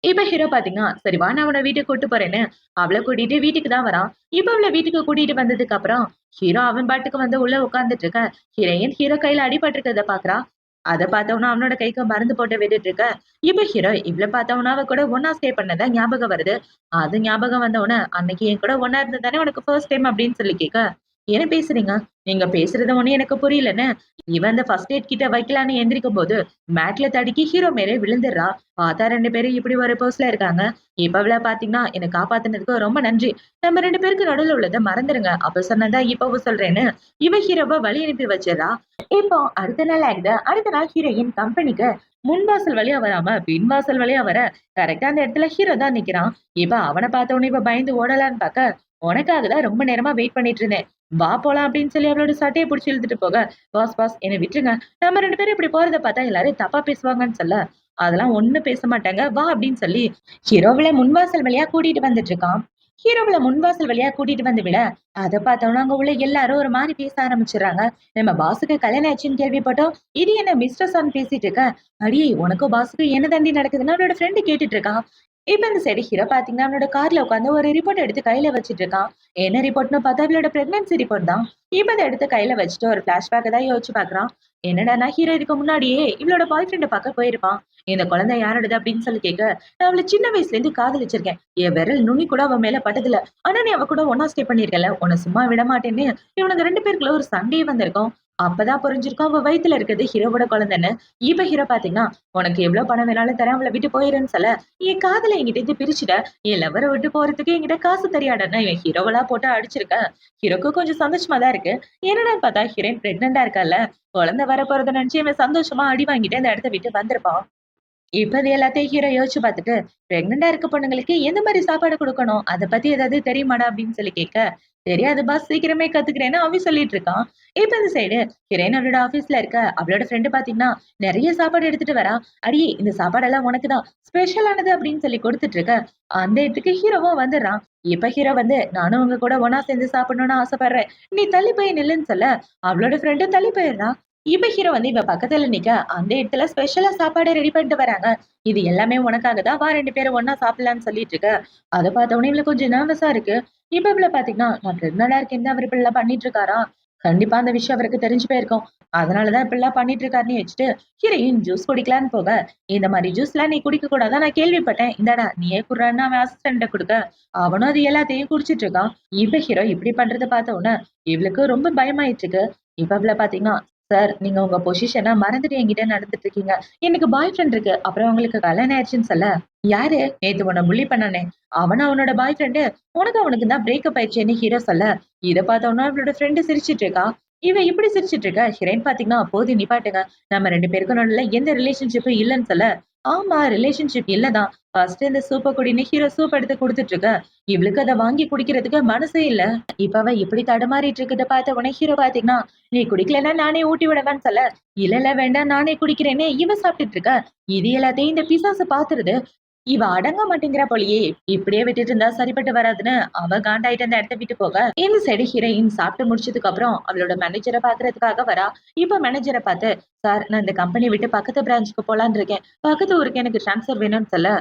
இப்ப ஹீரோ பார்த்தீங்கன்னா, "சரி வா நான் உன்ன வீட்டுக்கு கூட்டிட்டு போறேன்னு" அவள கூட்டிட்டு வீட்டுக்கு தான் வரான். இப்ப அவள வீட்டுக்கு கூட்டிட்டு வந்ததுக்கு அப்புறம் ஹீரோ அவன் பாட்டுக்கு வந்து உள்ள உட்கார்ந்துட்டு இருக்க. ஹீரோயின் ஹீரோ கையில அடிபட்டிருக்கிறத பார்க்கிறா. அத பார்த்தவனா அவனோட கைக்கு மருந்து போட்டு விட்டுட்டு இருக்க. இப்ப ஹீரோ இவ்ள பார்த்தவனா அவ கூட ஒண்ணா ஸ்டே பண்ணதா ஞாபகம் வருது. அது ஞாபகம் வந்த உடனே, "அன்னைக்கு என் கூட ஒண்ணா இருந்தது தானே உனக்கு ஃபர்ஸ்ட் டைம்" அப்படின்னு சொல்லி கேட்க, என்ன பேசுறீங்க? நீங்க பேசுறது ஒண்ணும் எனக்கு புரியலன்னு. இவன் அந்த ஃபர்ஸ்ட் எய்ட் கிட்ட வைக்கலான்னு எந்திரிக்கும் போது மேட்ல தடுக்கி ஹீரோ மேலே விழுந்துடுறா. பார்த்தா 2 பேரும் இப்படி ஒரு போஸ்ல இருக்காங்க. இப்ப இவள பாத்தீங்கன்னா என்ன காப்பாத்துனதுக்கு ரொம்ப நன்றி. நம்ம 2 பேருக்கு நடுவுல உள்ளத மறந்துருங்க. அப்ப சொன்னதா இப்பவும் சொல்றேன்னு இவ ஹீரோவ வழி அனுப்பி வச்சிடுறா. இப்போ அடுத்த நாள் ஆகுது. அடுத்த நாள் ஹீரோயின் கம்பெனிக்கு முன் வாசல் வழியா வராம பின் வாசல் வழியா வர கரெக்டா அந்த இடத்துல ஹீரோ தான் நிக்கிறான். இப்ப அவன பார்த்த உடனே இவ பயந்து ஓடலான்னு பாக்க, உனக்காக தான் ரொம்ப நேரமா வெயிட் பண்ணிட்டு இருந்தேன். வா போலாம் அப்படின்னு சொல்லி அவளோட சட்டையை பிடிச்சு இழுத்துட்டு போக, பாஸ் பாஸ் என்ன விட்டுருங்க. நம்ம 2 பேரும் இப்படி போறத பார்த்தா எல்லாரும் தப்பா பேசுவாங்கன்னு சொல்ல, அதெல்லாம் ஒண்ணும் பேச மாட்டாங்க. வா அப்படின்னு சொல்லி ஹீரோவல முன்வாசல் வழியா கூட்டிட்டு வந்துட்டு இருக்கான். ஹீரோவல முன்வாசல் வழியா கூட்டிட்டு வந்து விட, அத பார்த்தோம்னா அங்க உள்ள எல்லாரும் ஒரு மாதிரி பேச ஆரம்பிச்சுடுறாங்க. நம்ம பாஸுக்கு கல்யாணம் ஆச்சுன்னு கேள்விப்பட்டோம். இது என்ன மிஸ்டர் சான் பேசிட்டு இருக்க? அடியே உனக்கும் பாஸுக்கும் என்ன தாண்டி நடக்குதுன்னு அவளோட ஃப்ரெண்டு கேட்டுட்டு இருக்கான். இப்ப இந்த சைடு ஹீரோ பாத்தீங்கன்னா அவனோட கார்ல உட்காந்து ஒரு ரிப்போர்ட் எடுத்து கையில வச்சிட்டு இருக்கான். என்ன ரிப்போர்ட்னு பார்த்தா அவளோட பிரெக்னன்சி ரிப்போர்ட் தான். இப்ப அதை எடுத்து கையில வச்சுட்டு ஒரு பிளாஷ்பேக் தான் யோசிச்சு பாக்குறான். என்னடானா ஹீரோ இதுக்கு முன்னாடியே இவளோட பாய் ஃப்ரெண்ட பார்க்க போயிருப்பான். இந்த குழந்தை யாரோடது அப்படின்னு சொல்லி கேட்க, நான் அவளை சின்ன வயசுல இருந்து காதலிச்சிருக்கேன். என் விரல் நுனி கூட அவ மேல பட்டதில்ல. ஆனா நீ அவ கூட ஒன்னா ஸ்டே பண்ணிருக்கல, உன்னை சும்மா விட மாட்டேன்னு இவனுங்க 2 பேருக்குள்ள ஒரு சண்டையே வந்திருக்கும். அப்பதான் புரிஞ்சிருக்கும் அவ வயித்துல இருக்கிறது ஹீரோவோட குழந்தைன்னு. இப்ப ஹீரோ பாத்தீங்கன்னா, உனக்கு எவ்வளவு பணம் வேணாலும் தரேன், அவளை விட்டு போயிருன்னு சொல்ல, என் காதலை என்கிட்ட இருந்து பிரிச்சுட, என் லவ்வரை விட்டு போறதுக்கு என்கிட்ட காசு தெரியாடன்னா இவன் ஹீரோவெல்லாம் போட்டு அடிச்சிருக்க. ஹீரோக்கு கொஞ்சம் சந்தோஷமா தான் இருக்கு. என்னடான்னு பார்த்தா ஹீரோயின் பிரெக்னெண்டா இருக்கால, குழந்தை வர போறத நினைச்சு இவன் சந்தோஷமா அடி வாங்கிட்டு அந்த இடத்த விட்டு வந்திருப்பான். இப்ப இது எல்லாத்தையும் ஹீரோ யோசிச்சு பார்த்துட்டு, பிரெக்னென்ட்டா இருக்க பொண்ணுங்களுக்கு எந்த மாரி சாப்பாடு குடுக்கணும்? அத பத்தி ஏதாவது தெரியுமாடா? அப்படின்னு சொல்லி கேட்க, தெரியாது பாஸ் சீக்கிரமே கத்துக்கிறேன்னு அவன் சொல்லிட்டு இருக்கான். இப்ப இந்த சைடு ஹீரோயின் அவளோட ஆபீஸ்ல இருக்க அவளோட ஃப்ரெண்டு பாத்தீங்கன்னா, நெறைய சாப்பாடு எடுத்துட்டு வரா. "அடியே இந்த சாப்பாடெல்லாம் உனக்கு தான். ஸ்பெஷலானது" அப்படின்னு சொல்லி குடுத்துட்டு இருக்க, அந்த இடத்துக்கு ஹீரோவும் வந்துடுறான். இப்ப ஹீரோ வந்து, "நானும் உங்க கூட ஒண்ணா சேர்ந்து சாப்பிடணும்னு ஆசைப்படுறேன். நீ தள்ளி போய் நில்லுன்னு" சொல்ல, அவளோட ஃப்ரெண்டும் தள்ளி போயிடுறா. இப்ப ஹீரோ வந்து இவ பக்கத்துல நிக்க, அந்த இடத்துல ஸ்பெஷலா சாப்பாடு ரெடி பண்ணிட்டு வராங்க. இது எல்லாமே உனக்காக தான். வா 2 பேரும் ஒண்ணா சாப்பிடலாம்னு சொல்லிட்டு இருக்க. அத பார்த்த உடனே இவளுக்கு கொஞ்சம் நர்வஸா இருக்கு. இப்ப இவள பாத்தீங்கன்னா, நான் பிரெக்னன்ட்டா இருக்கேன்னு அவரு இப்படிலாம் பண்ணிட்டு இருக்காரா? கண்டிப்பா அந்த விஷயம் அவருக்கு தெரிஞ்சு போயிருக்கும். அதனாலதான் இப்படிலாம் பண்ணிட்டு இருக்காருன்னு வச்சுட்டு, ஹீரோயின் ஜூஸ் குடிக்கலான்னு போக, இந்த மாரி ஜூஸ்லாம் நீ குடிக்க கூடாதுன்னு நான் கேள்விப்பட்டேன். இந்தாடா நீயே குடுறான்னு அவன் அசிஸ்டன்ட்ட குடுக்க, அவனும் அது எல்லாத்தையும் குடிச்சிட்டு இருக்கான். இப்ப ஹீரோ இப்படி பண்றத பார்த்த உடனே இவளுக்கு ரொம்ப பயமாயிட்டு இருக்கு. இப்ப இவள பாத்தீங்கன்னா, சார் நீங்க உங்க பொசிஷன மறந்துட்டு என்கிட்ட நடந்துட்டு இருக்கீங்க. எனக்கு பாய் ஃப்ரெண்ட் இருக்கு. அப்புறம் உங்களுக்கு கல்யாணம் ஆயிடுச்சுன்னு சொல்ல, யாரு? நேத்து உன்ன புல்லி பண்ணானே, அவனா உன்னோட பாய் ஃப்ரெண்டு? உனக்கு அவனுக்கு தான் பிரேக்கப் ஆயிடுச்சேன்னு ஹீரோ சொல்ல, இத பார்த்த உடனே அவளோட ஃப்ரெண்டு சிரிச்சுட்டு இருக்கா. இவ இப்படி சிரிச்சுட்டு இருக்க, ஹீரோயின் பாத்தீங்கன்னா, போதும் நிப்பாட்டுங்க. நம்ம 2 பேருக்கும் நடுவுல எந்த ரிலேஷன்ஷிப்பும் இல்லன்னு சொல்ல, ஆமா ரிலேஷன்ஷிப் இல்லதான். ஃபர்ஸ்ட் இந்த சூப்ப குடின்னு ஹீரோ சூப் எடுத்து குடுத்துட்டு இருக்க, இவளுக்கு அத வாங்கி குடிக்கிறதுக்கு மனசே இல்ல. இப்ப அவ இப்படி தடுமாறிட்டு இருக்கத பார்த்த உடனே ஹீரோ பாத்தீங்கன்னா, நீ குடிக்கலன்னா நானே ஊட்டி விடவான்னு சொல்ல, இல்ல இல்ல வேண்டாம் நானே குடிக்கிறேன்னு இவ சாப்பிட்டுட்டு இருக்க. இது எல்லாத்தையும் இந்த பிசாசு பாத்துருது. இவ அடங்க மாட்டேங்கிறா போலயே. இப்படியே விட்டுட்டு இருந்தா சரிப்பட்டு வராதுன்னு அவ காண்டாயிட்டு அந்த இடத்த விட்டு போக, இந்த சைடு ஹீரோயின் சாப்பிட்டு முடிச்சதுக்கு அப்புறம் அவளோட மேனேஜரை பாக்குறதுக்காக வரா. இப்ப மேனேஜரை பார்த்து, சார் நான் இந்த கம்பெனி விட்டு பக்கத்து பிரான்ச்சுக்கு போலான்னு இருக்கேன். பக்கத்து ஊருக்கு எனக்கு ட்ரான்ஸ்ஃபர் வேணும்னு சொல்ல,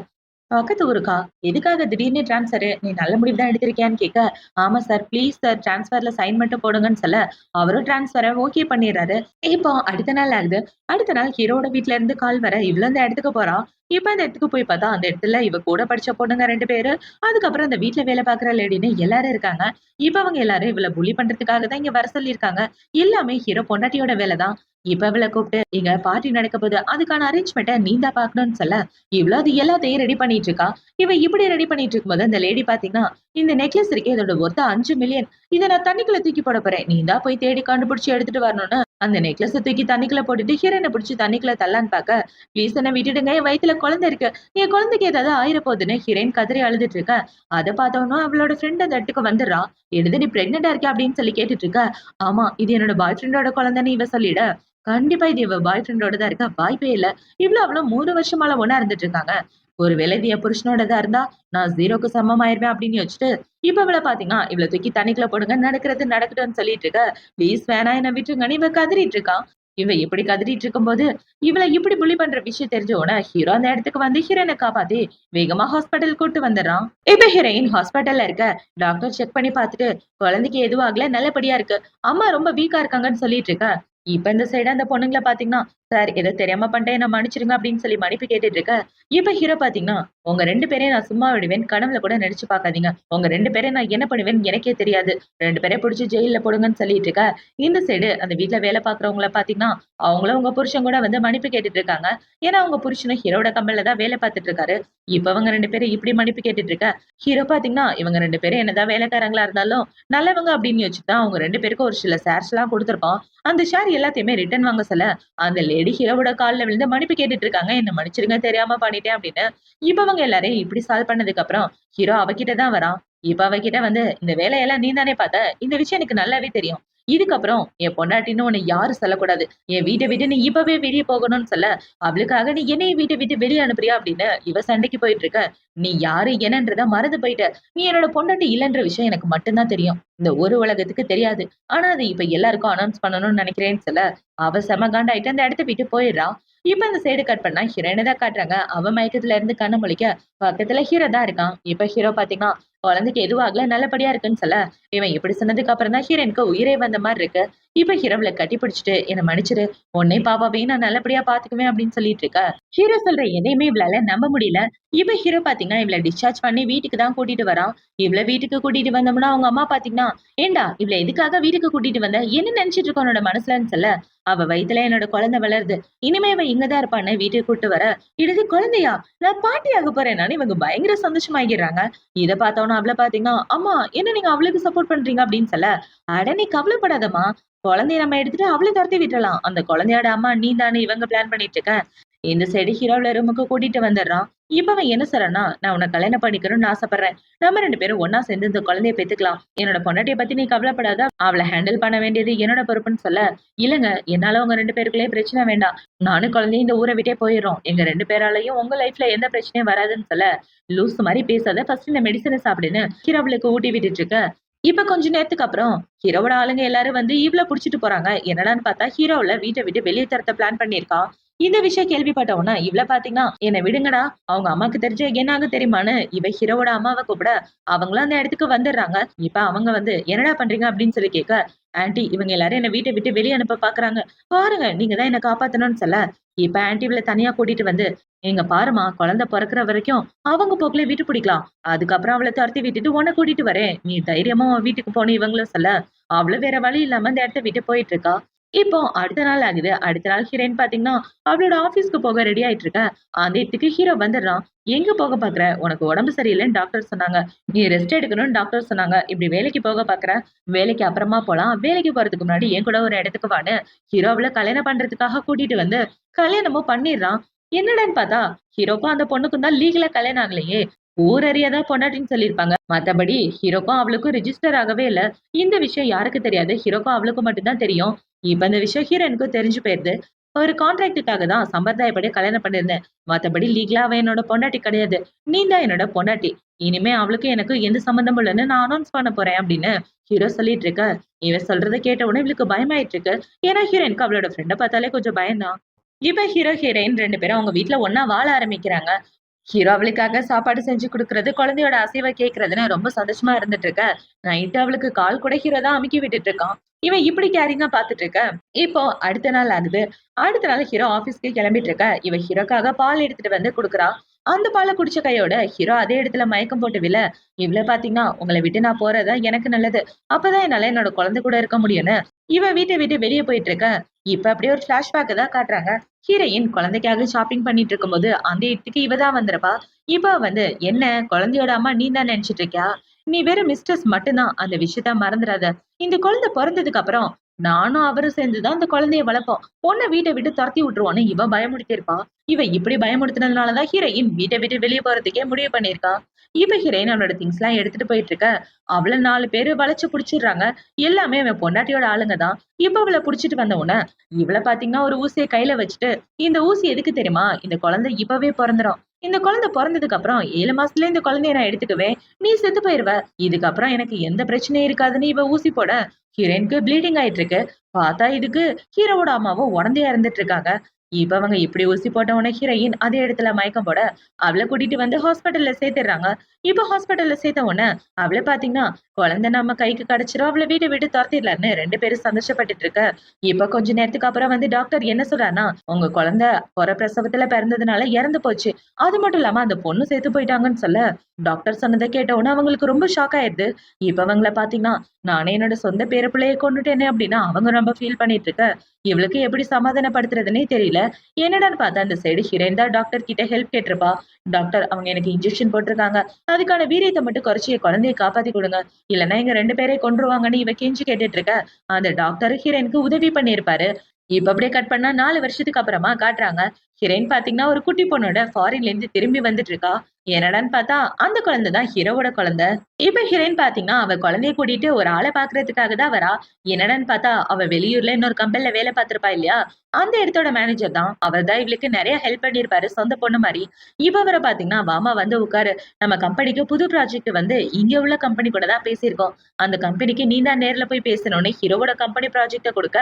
பக்கத்து ஊருக்கா? எதுக்காக திடீர்னு ட்ரான்ஸ்ஃபரு? நீ நல்ல முடிவு தான் எடுத்திருக்கியான்னு கேட்க, ஆமா சார் ப்ளீஸ் சார் ட்ரான்ஸ்ஃபர்ல சைன் மட்டும் போடுங்கன்னு சொல்ல, அவரும் ட்ரான்ஸ்ஃபர ஓகே பண்ணிடுறாரு. இப்போ அடுத்த நாள் ஆகுது. அடுத்த நாள் ஹீரோவோட வீட்ல இருந்து கால் வர, இவளும் அந்த இடத்துக்கு போறா. இப்ப அந்த இடத்துக்கு போய் பார்த்தா, அந்த இடத்துல இவ கூட படிச்ச பொண்ணுங்க 2 பேரு, அதுக்கப்புறம் அந்த வீட்ல வேலை பார்க்குற லேடின்னு எல்லாரும் இருக்காங்க. இப்ப அவங்க எல்லாரும் இவள புல்லி பண்றதுக்காக தான் இங்க வர சொல்லியிருக்காங்க. எல்லாமே ஹீரோ பொண்டாட்டியோட வேலை தான். இப்ப இவள கூப்பிட்டு, இங்க பார்ட்டி நடக்க போகுது. அதுக்கான அரேஞ்ச்மெண்ட்ட நீ தான் பார்க்கணும்னு சொல்ல, இவ்ளோ அது எல்லாத்தையும் ரெடி பண்ணிட்டு இருக்கா. இவ இப்படி ரெடி பண்ணிட்டு இருக்கும்போது அந்த லேடி பாத்தீங்கன்னா, இந்த நெக்லஸ் இருக்கே இதோட ஒர்த் 5 மில்லியன். இத நான் தண்ணிக்குள்ள தூக்கி போட போறேன். நீ தான் போய் தேடி கண்டுபிடிச்சு எடுத்துட்டு வரணும்னு அந்த நெக்லஸ தூக்கி தண்ணிக்குள்ள போட்டுட்டு ஹீரோயின புடிச்சு தண்ணிக்குள்ள தள்ளலான்னு பாக்க, ப்ளீஸ் என்ன விட்டுடுங்க. என் வயித்துல குழந்தை இருக்கு. என் குழந்தைக்கு ஏதாவது ஆயிர போகுதுன்னு ஹீரோயின் கதறி அழுதுட்டு இருக்க. அத பார்த்தோம்னா அவளோட ஃப்ரெண்ட் அந்த இடத்துக்கு வந்துடுறா. "என்னது நீ பிரெக்னன்ட்டா இருக்கியா?" அப்படின்னு சொல்லி கேட்டுட்டு இருக்க. "ஆமா, இது என்னோட பாய் ஃப்ரெண்டோட குழந்தைன்னு" இவ சொல்லிட, கண்டிப்பா இது இவ பாய் ஃப்ரெண்டோட தான் இருக்கா. வாய்ப்பே இல்ல. இவ்ளோ அவளும் 3 வருஷமால ஒண்ணா இருந்துட்டு இருக்காங்க. ஒருவேளை இது என் புருஷனோடதா இருந்தா, நான் 0க்கு சமமாயிருவேன் அப்படின்னு யோசிச்சுட்டு, இப்ப இவள பாத்தீங்கன்னா, இவள தூக்கி தண்ணிக்குள்ள போடுங்க. நடக்கிறது நடக்கட்டும்னு சொல்லிட்டு இருக்க. ப்ளீஸ் வேணாம் என்ன விட்டுருங்கன்னு இவ கதறிட்டு இருக்கா. இவ இப்படி கதறிட்டு இருக்கும்போது, இவள இப்படி புல்லி பண்ற விஷயம் தெரிஞ்ச உடனே, ஹீரோ அந்த இடத்துக்கு வந்து ஹீரோயின காப்பாத்தி, வேகமா ஹாஸ்பிட்டல் கூட்டு வந்துடுறான். இப்ப ஹீரோயின் ஹாஸ்பிட்டல்ல இருக்க. டாக்டர் செக் பண்ணி பாத்துட்டு, குழந்தைக்கு எதுவும் ஆகல நல்லபடியா இருக்கு. அம்மா ரொம்ப வீக்கா இருக்காங்கன்னு சொல்லிட்டு இருக்க. இப்ப இந்த சைடு அந்த பொண்ணுங்கள பாத்தீங்கன்னா, சார் ஏதோ தெரியாம பண்ணிட்டேன் என்ன மன்னிச்சிடுங்க அப்படின்னு சொல்லி மன்னிப்பு கேட்டுட்டு இருக்க. இப்ப ஹீரோ பாத்தீங்கன்னா, உங்க 2 பேரையும் நான் சும்மா விடுவேன். கனவுல கூட நெனச்சு பாக்காதீங்க. உங்க 2 பேரையும் நான் என்ன பண்ணுவேன்னு எனக்கே தெரியாது. 2 பேரையும் புடிச்சு ஜெயில்ல போடுங்கன்னு சொல்லிட்டு இருக்க. இந்த சைடு அந்த வீட்ல வேலை பாக்குறவங்கள பாத்தீங்கன்னா, அவங்களும் உங்க புருஷன் கூட வந்து மன்னிப்பு கேட்டுட்டு இருக்காங்க. ஏன்னா அவங்க புருஷனும் ஹீரோட கம்பெனில தான் வேலை பாத்துட்டு இருக்காரு. இப்ப அவங்க 2 பேரும் இப்படி மன்னிப்பு கேட்டுட்டு இருக்க. ஹீரோ பாத்தீங்கன்னா, இவங்க 2 பேரும் என்னதான் வேலைக்காரங்களா இருந்தாலும் நல்லவங்க அப்படின்னு யோசிச்சு தான் அவங்க 2 பேருக்கும் ஒரு சில ஷேர்ஸ்லாம் குடுத்திருப்பான். அந்த ஷேர் எல்லாத்தையுமே ரிட்டர்ன் வாங்க சொல்ல அந்த லேடி ஹீரோவோட கால்ல விழுந்து மன்னிப்பு கேட்டுட்டு இருக்காங்க. என்ன மன்னிச்சிடுங்க தெரியாம பண்ணிட்டேன் அப்படின்னு. இப்ப அவங்க எல்லாரையும் இப்படி சால்வ் பண்ணதுக்கு அப்புறம் ஹீரோ அவகிட்ட தான் வரான். இப்ப அவகிட்ட வந்து இந்த வேலையெல்லாம் நீ தானே பார்த்த. இந்த விஷயம் எனக்கு நல்லாவே தெரியும். இதுக்கப்புறம் என் பொண்டாட்டின்னு உன்னை யாரும் சொல்லக்கூடாது. என் வீட்டை விட்டு நீ இப்பவே வெளியே போகணும்னு சொல்ல, அவளுக்காக நீ என்னைய வீட்டை விட்டு வெளியே அனுப்புறியா அப்படின்னு இவ சண்டைக்கு போயிட்டு இருக்க. நீ யாரு என்னன்றத மறந்து போயிட்ட. நீ என்னோட பொண்டாட்டி இல்லன்ற விஷயம் எனக்கு மட்டும்தான் தெரியும். இந்த ஒரு உலகத்துக்கு தெரியாது. ஆனா அது இப்ப எல்லாருக்கும் அனௌன்ஸ் பண்ணணும்னு நினைக்கிறேன்னு சொல்ல, அவ செம காண்டாயிட்டு அந்த இடத்த விட்டு போயிடுறா. இப்ப அந்த சைடு கட் பண்ணா ஹீரோயினை தான் காட்டுறாங்க. அவ மயக்கத்துல இருந்து கண்ண முழிக்க பக்கத்துல ஹீரோ தான் இருக்கான். இப்ப ஹீரோ பாத்தீங்கன்னா குழந்தைக்கு எதுவும் ஆகல நல்லபடியா இருக்குன்னு சொல்ல, இவன் இப்படி சொன்னதுக்கு அப்புறம் தான் ஹீரோயினுக்கு உயிரே வந்த மாதிரி இருக்கு. இப்ப ஹீரோவல கட்டி பிடிச்சிட்டு என்ன மன்னிச்சிரு, உன்னையும் பாப்பாவையும் நான் நல்லபடியா பாத்துக்குவேன் அப்படின்னு சொல்லிட்டு இருக்க. ஹீரோ சொல்ற எதையுமே இவளால நம்ப முடியல. இப்ப ஹீரோ பாத்தீங்கன்னா இவள டிஸ்சார்ஜ் பண்ணி வீட்டுக்கு தான் கூட்டிட்டு வரான். இவள வீட்டுக்கு கூட்டிட்டு வந்தோம்னா அவங்க அம்மா பாத்தீங்கன்னா, ஏண்டா இவள எதுக்காக வீட்டுக்கு கூட்டிட்டு வந்த, என்ன நினைச்சிட்டு இருக்க உன்னோட மனசுலன்னு சொல்ல, அவ வயித்துல என்னோட குழந்தை வளருது. இனிமே அவ இங்கதான் இருப்பான்னு வீட்டுக்கு கூட்டு வர, இது குழந்தையா, நான் பாட்டி ஆக போறேன்னு இவங்க பயங்கர சந்தோஷமாகிறாங்க. இத பார்த்தோன்னா அவள பாத்தீங்கன்னா, அம்மா என்ன நீங்க அவளுக்கு சப்போர்ட் பண்றீங்க அப்படின்னு சொல்ல, அட நீ கவலைப்படாதம்மா. குழந்தைய நம்ம எடுத்துட்டு அவளை துரத்தி விட்டுறலாம். அந்த குழந்தையோட அம்மா நீ தானே இவங்க பிளான் பண்ணிட்டு இருக்க. இந்த சைடு ஹீரோல ரூமுக்கு கூட்டிட்டு வந்துடுறான். இப்ப அவன் என்ன சொல்றான்னா, நான் உன்னை கல்யாணம் பண்ணிக்கணும்னு ஆசைப்படுறேன். நம்ம 2 பேரும் ஒண்ணா சேர்ந்து இந்த குழந்தைய பெத்துக்கலாம். என்னோட பொண்டாட்டிய பத்தி நீ கவலைப்படாத. அவளை ஹேண்டில் பண்ண வேண்டியது என்னோட பொறுப்புன்னு சொல்ல, இல்லங்க என்னால உங்க 2 பேருக்குள்ளே பிரச்சனை வேண்டாம். நானும் குழந்தையும் இந்த ஊரை விட்டே போயிடுறோம். எங்க 2 பேராலையும் உங்க லைஃப்ல எந்த பிரச்சனையும் வராதுன்னு சொல்ல, லூசு மாதிரி பேசாத ஃபர்ஸ்ட் இந்த மெடிசனை சாப்பிடுன்னு ஹீரோவுக்கு ஊட்டி விட்டுட்டு இருக்க. இப்ப கொஞ்ச நேரத்துக்கு அப்புறம் ஹீரோவோட ஆளுங்க எல்லாரும் வந்து இவ்ள புடிச்சிட்டு போறாங்க. என்னடான்னு பார்த்தா ஹீரோவுல வீட்டை விட்டு வெளியே தரத்த பிளான் பண்ணியிருக்கான். இந்த விஷயம் கேள்விப்பட்ட உடனே இவ்ள பாத்தீங்கன்னா, என்ன விடுங்கடா. அவங்க அம்மாக்கு தெரிஞ்ச என்ன ஆகும் தெரியுமான்னு இவ ஹீரோவோட அம்மாவை கூப்பிட, அவங்களும் அந்த இடத்துக்கு வந்துடுறாங்க. இப்ப அவங்க வந்து என்னடா பண்றீங்க அப்படின்னு சொல்லி கேட்க, ஆன்ட்டி இவங்க எல்லாரும் என்ன வீட்டை விட்டு வெளியே அனுப்ப பாக்குறாங்க. பாருங்க நீங்க தான் என்ன காப்பாத்தணும்னு சொல்ல, இப்ப ஆன்ட்டி இவள தனியா கூட்டிட்டு வந்து, எங்க பாருமா குழந்தை பிறக்கிற வரைக்கும் அவங்க போக்குல வீட்டு பிடிக்கலாம். அதுக்கப்புறம் அவளை துரத்தி விட்டுட்டு உன்னை கூட்டிட்டு வரேன். நீ தைரியமா உன் வீட்டுக்கு போன இவங்களும் சொல்ல, அவளும் வேற வழி இல்லாம அந்த இடத்த விட்டு போயிட்டு இருக்கா. இப்போ அடுத்த நாள் ஆகுது. அடுத்த நாள் ஹீரோயின் பாத்தீங்கன்னா, அவளோட ஆபீஸ்க்கு போக ரெடி ஆயிட்டு இருக்க. அந்த இடத்துக்கு ஹீரோ வந்துடுறான். எங்க போக பாக்குற? உனக்கு உடம்பு சரியில்லைன்னு டாக்டர் சொன்னாங்க. நீ ரெஸ்ட் எடுக்கணும்னு டாக்டர் சொன்னாங்க. இப்படி வேலைக்கு போக பாக்குற? வேலைக்கு அப்புறமா போலாம். வேலைக்கு போறதுக்கு முன்னாடி என் கூட ஒரு இடத்துக்கு வான்னு ஹீரோ அவள கல்யாணம் பண்றதுக்காக கூட்டிட்டு வந்து கல்யாணமும் பண்ணிடுறான். என்னடான்னு பார்த்தா, ஹீரோக்கும் அந்த பொண்ணுக்கும் தான் லீகலா கல்யாணம் ஆகலையே. ஊரறியாதா பொண்டாட்டின்னு சொல்லியிருப்பாங்க. மத்தபடி ஹீரோக்கும் அவளுக்கும் ரிஜிஸ்டர் ஆகவே இல்ல. இந்த விஷயம் யாருக்கு தெரியாது. ஹீரோக்கும் அவளுக்கும் மட்டும் தான் தெரியும். இப்ப இந்த விஷயம் ஹீரோயினுக்கும் தெரிஞ்சு போயிருது. ஒரு கான்ட்ராக்டுக்காக தான் சம்பிரதாயப்படி கல்யாணம் பண்ணியிருந்தேன். மத்தபடி லீகலா அவ என்னோட பொண்டாட்டி கிடையாது. நீ தான் என்னோட பொண்டாட்டி. இனிமே அவளுக்கும் எனக்கும் எந்த சம்மந்தமும் இல்லன்னு நான் அனௌன்ஸ் பண்ண போறேன் அப்படின்னு ஹீரோ சொல்லிட்டு இருக்க. இவன் சொல்றத கேட்ட உடனே இவளுக்கு பயமாயிட்டு இருக்கு. ஏன்னா ஹீரோயினுக்கு அவளோட ஃப்ரெண்ட பார்த்தாலே கொஞ்சம் பயம்தான். இப்ப ஹீரோ, ஹீரோயின் 2 பேரும் அவங்க வீட்ல ஒண்ணா வாழ ஆரம்பிக்கிறாங்க. ஹீரோ அவளுக்காக சாப்பாடு செஞ்சு குடுக்குறது, குழந்தையோட அசைவ கேட்கறதுன்னு ரொம்ப சந்தோஷமா இருந்துட்டு இருக்க. நைட்டு அவளுக்கு கால் கூட ஹீரோ தான் அமுக்கி விட்டுட்டு இருக்கான். இவன் இப்படி கேரிங்கா பாத்துட்டு இருக்க. இப்போ அடுத்த நாள் ஆகுது. அடுத்த நாள் ஹீரோ ஆபீஸ்க்கு கிளம்பிட்டு இருக்க. இவ ஹீரோக்காக பால் எடுத்துட்டு வந்து குடுக்குறா. அந்த பால குடிச்ச கையோட ஹீரோ அதே இடத்துல மயக்கம் போட்டு விழ, இவ்ள பாத்தீங்கன்னா, உங்கள விட்டு நான் போறதா எனக்கு நல்லது. அப்பதான் என்னால என்னோட குழந்தை கூட இருக்க முடியும்னு இவ வீட்டை விட்டு வெளியே போயிட்டு இருக்க. இப்ப அப்படியே ஒரு பிளாஷ்பேக் தான் காட்டுறாங்க. ஹீரோயின் குழந்தைக்காக ஷாப்பிங் பண்ணிட்டு இருக்கும்போது அந்த இடத்துக்கு இவ தான் வந்திருப்பா. இப்ப வந்து என்ன குழந்தையோட அம்மா நீ தான் நினைச்சிட்டு இருக்கியா? நீ வெறும் மிஸ்டர்ஸ் மட்டும்தான். அந்த விஷயத்த மறந்துடாத. இந்த குழந்தை பொறந்ததுக்கு அப்புறம் நானும் அவரும் சேர்ந்துதான் அந்த குழந்தைய வளர்ப்போம். பொண்ணை வீட்டை விட்டு துரத்தி விட்டுருவோன்னு இவ பயமுறுத்தி இருப்பா. இவ இப்படி பயமுறுத்தினதுனாலதான் ஹீரோயின் வீட்டை விட்டு வெளியே போறதுக்கே முடிவு பண்ணிருக்கா. இப்ப ஹீரோயின் அவளோட திங்ஸ் எல்லாம் எடுத்துட்டு போயிட்டு இருக்க. அவள 4 பேரு வளைச்சு புடிச்சிடுறாங்க. எல்லாமே அவன் பொண்டாட்டியோட ஆளுங்க தான். இப்ப அவளை புடிச்சிட்டு வந்த உடனே இவள பாத்தீங்கன்னா ஒரு ஊசியை கையில வச்சுட்டு, இந்த ஊசி எதுக்கு தெரியுமா? இந்த குழந்தை இப்பவே பொறந்துரும். இந்த குழந்தை பொறந்ததுக்கு அப்புறம் 7 மாசத்துல இந்த குழந்தைய நான் எடுத்துக்குவேன். நீ செத்து போயிருவ. இதுக்கப்புறம் எனக்கு எந்த பிரச்சனையும் இருக்காதுன்னு இவ ஊசி போட, ஹீரோயினுக்கு ப்ளீடிங் ஆயிட்டு இருக்கு. பார்த்தா இதுக்கு ஹீரோவோட அம்மாவும் உடந்தையா இருந்துட்டு இருக்காங்க. இப்ப அவங்க இப்படி ஊசி போட்ட உடனே ஹீரோயின் அதே இடத்துல மயக்கம் போட அவளை கூட்டிட்டு வந்து ஹாஸ்பிட்டல்ல சேர்த்துடுறாங்க. இப்ப ஹாஸ்பிட்டல்ல சேர்த்த உடனே அவளை பாத்தீங்கன்னா குழந்தை நம்ம கைக்கு கிடைச்சிரும், அவளை வீட்டை விட்டு துரத்திடலான்னு ரெண்டு பேரும் சந்தோஷப்பட்டுட்டு இருக்க. இப்ப கொஞ்ச நேரத்துக்கு அப்புறம் வந்து டாக்டர் என்ன சொல்றாருன்னா, உங்க குழந்தை பொற பிரசவத்துல பிறந்ததுனால இறந்து போச்சு, அது மட்டும் இல்லாம அந்த பொண்ணு செத்து போயிட்டாங்கன்னு சொல்ல டாக்டர் சொன்னதை கேட்ட உடனே அவங்களுக்கு ரொம்ப ஷாக் ஆயிடுது. இப்ப அவங்கள பாத்தீங்கன்னா நானே என்னோட சொந்த பேர பிள்ளைய கொண்டுட்டேனே அப்படின்னா அவங்க ரொம்ப ஃபீல் பண்ணிட்டு இருக்க. இவளுக்கு எப்படி சமாதானப்படுத்துறதுன்னே தெரியல. என்னடான்னு பார்த்தா அந்த சைடு ஹீரோயின் தான் டாக்டர் கிட்ட ஹெல்ப் கேட்டிருப்பா. டாக்டர் அவங்க எனக்கு இன்ஜெக்ஷன் போட்டிருக்காங்க, அதுக்கான வீரியத்தை மட்டும் குறைச்சி என் குழந்தைய காப்பாத்தி கொடுங்க, இல்லைன்னா எங்க ரெண்டு பேரை கொன்றுவாங்கன்னு இவ கெஞ்சி கேட்டுட்டு இருக்க. அந்த டாக்டர் ஹீரோயினுக்கு உதவி பண்ணியிருப்பாரு. இப்ப அப்படியே கட் பண்ணா 4 வருஷத்துக்கு அப்புறமா காட்டுறாங்க. ஹீரோயின் பாத்தீங்கன்னா ஒரு குட்டி பொண்ணோட ஃபாரின்ல இருந்து திரும்பி வந்துட்டு இருக்கா. என்னடான்னு பார்த்தா அந்த குழந்தை தான் ஹீரோவோட குழந்தை. இப்ப ஹீரோயின் பாத்தீங்கன்னா அவ குழந்தைய கூட்டிட்டு ஒரு ஆளை பாக்குறதுக்காக தான் வரா. என்னடான்னு பார்த்தா அவ வெளியூர்ல இன்னொரு கம்பெனில வேலை பார்த்திருப்பா இல்லையா, அந்த இடத்தோட மேனேஜர் தான். அவர் தான் இவளுக்கு நிறைய ஹெல்ப் பண்ணிருப்பாரு, சொந்த பொண்ணு மாதிரி. இப்ப அவரை பாத்தீங்கன்னா வாமா வந்து உட்காரு, நம்ம கம்பெனிக்கு புது ப்ராஜெக்ட் வந்து இங்க உள்ள கம்பெனி கூட தான் பேசியிருக்கோம், அந்த கம்பெனிக்கு நீ தான் நேர்ல போய் பேசணும்னு ஹீரோவோட கம்பெனி ப்ராஜெக்ட கொடுக்க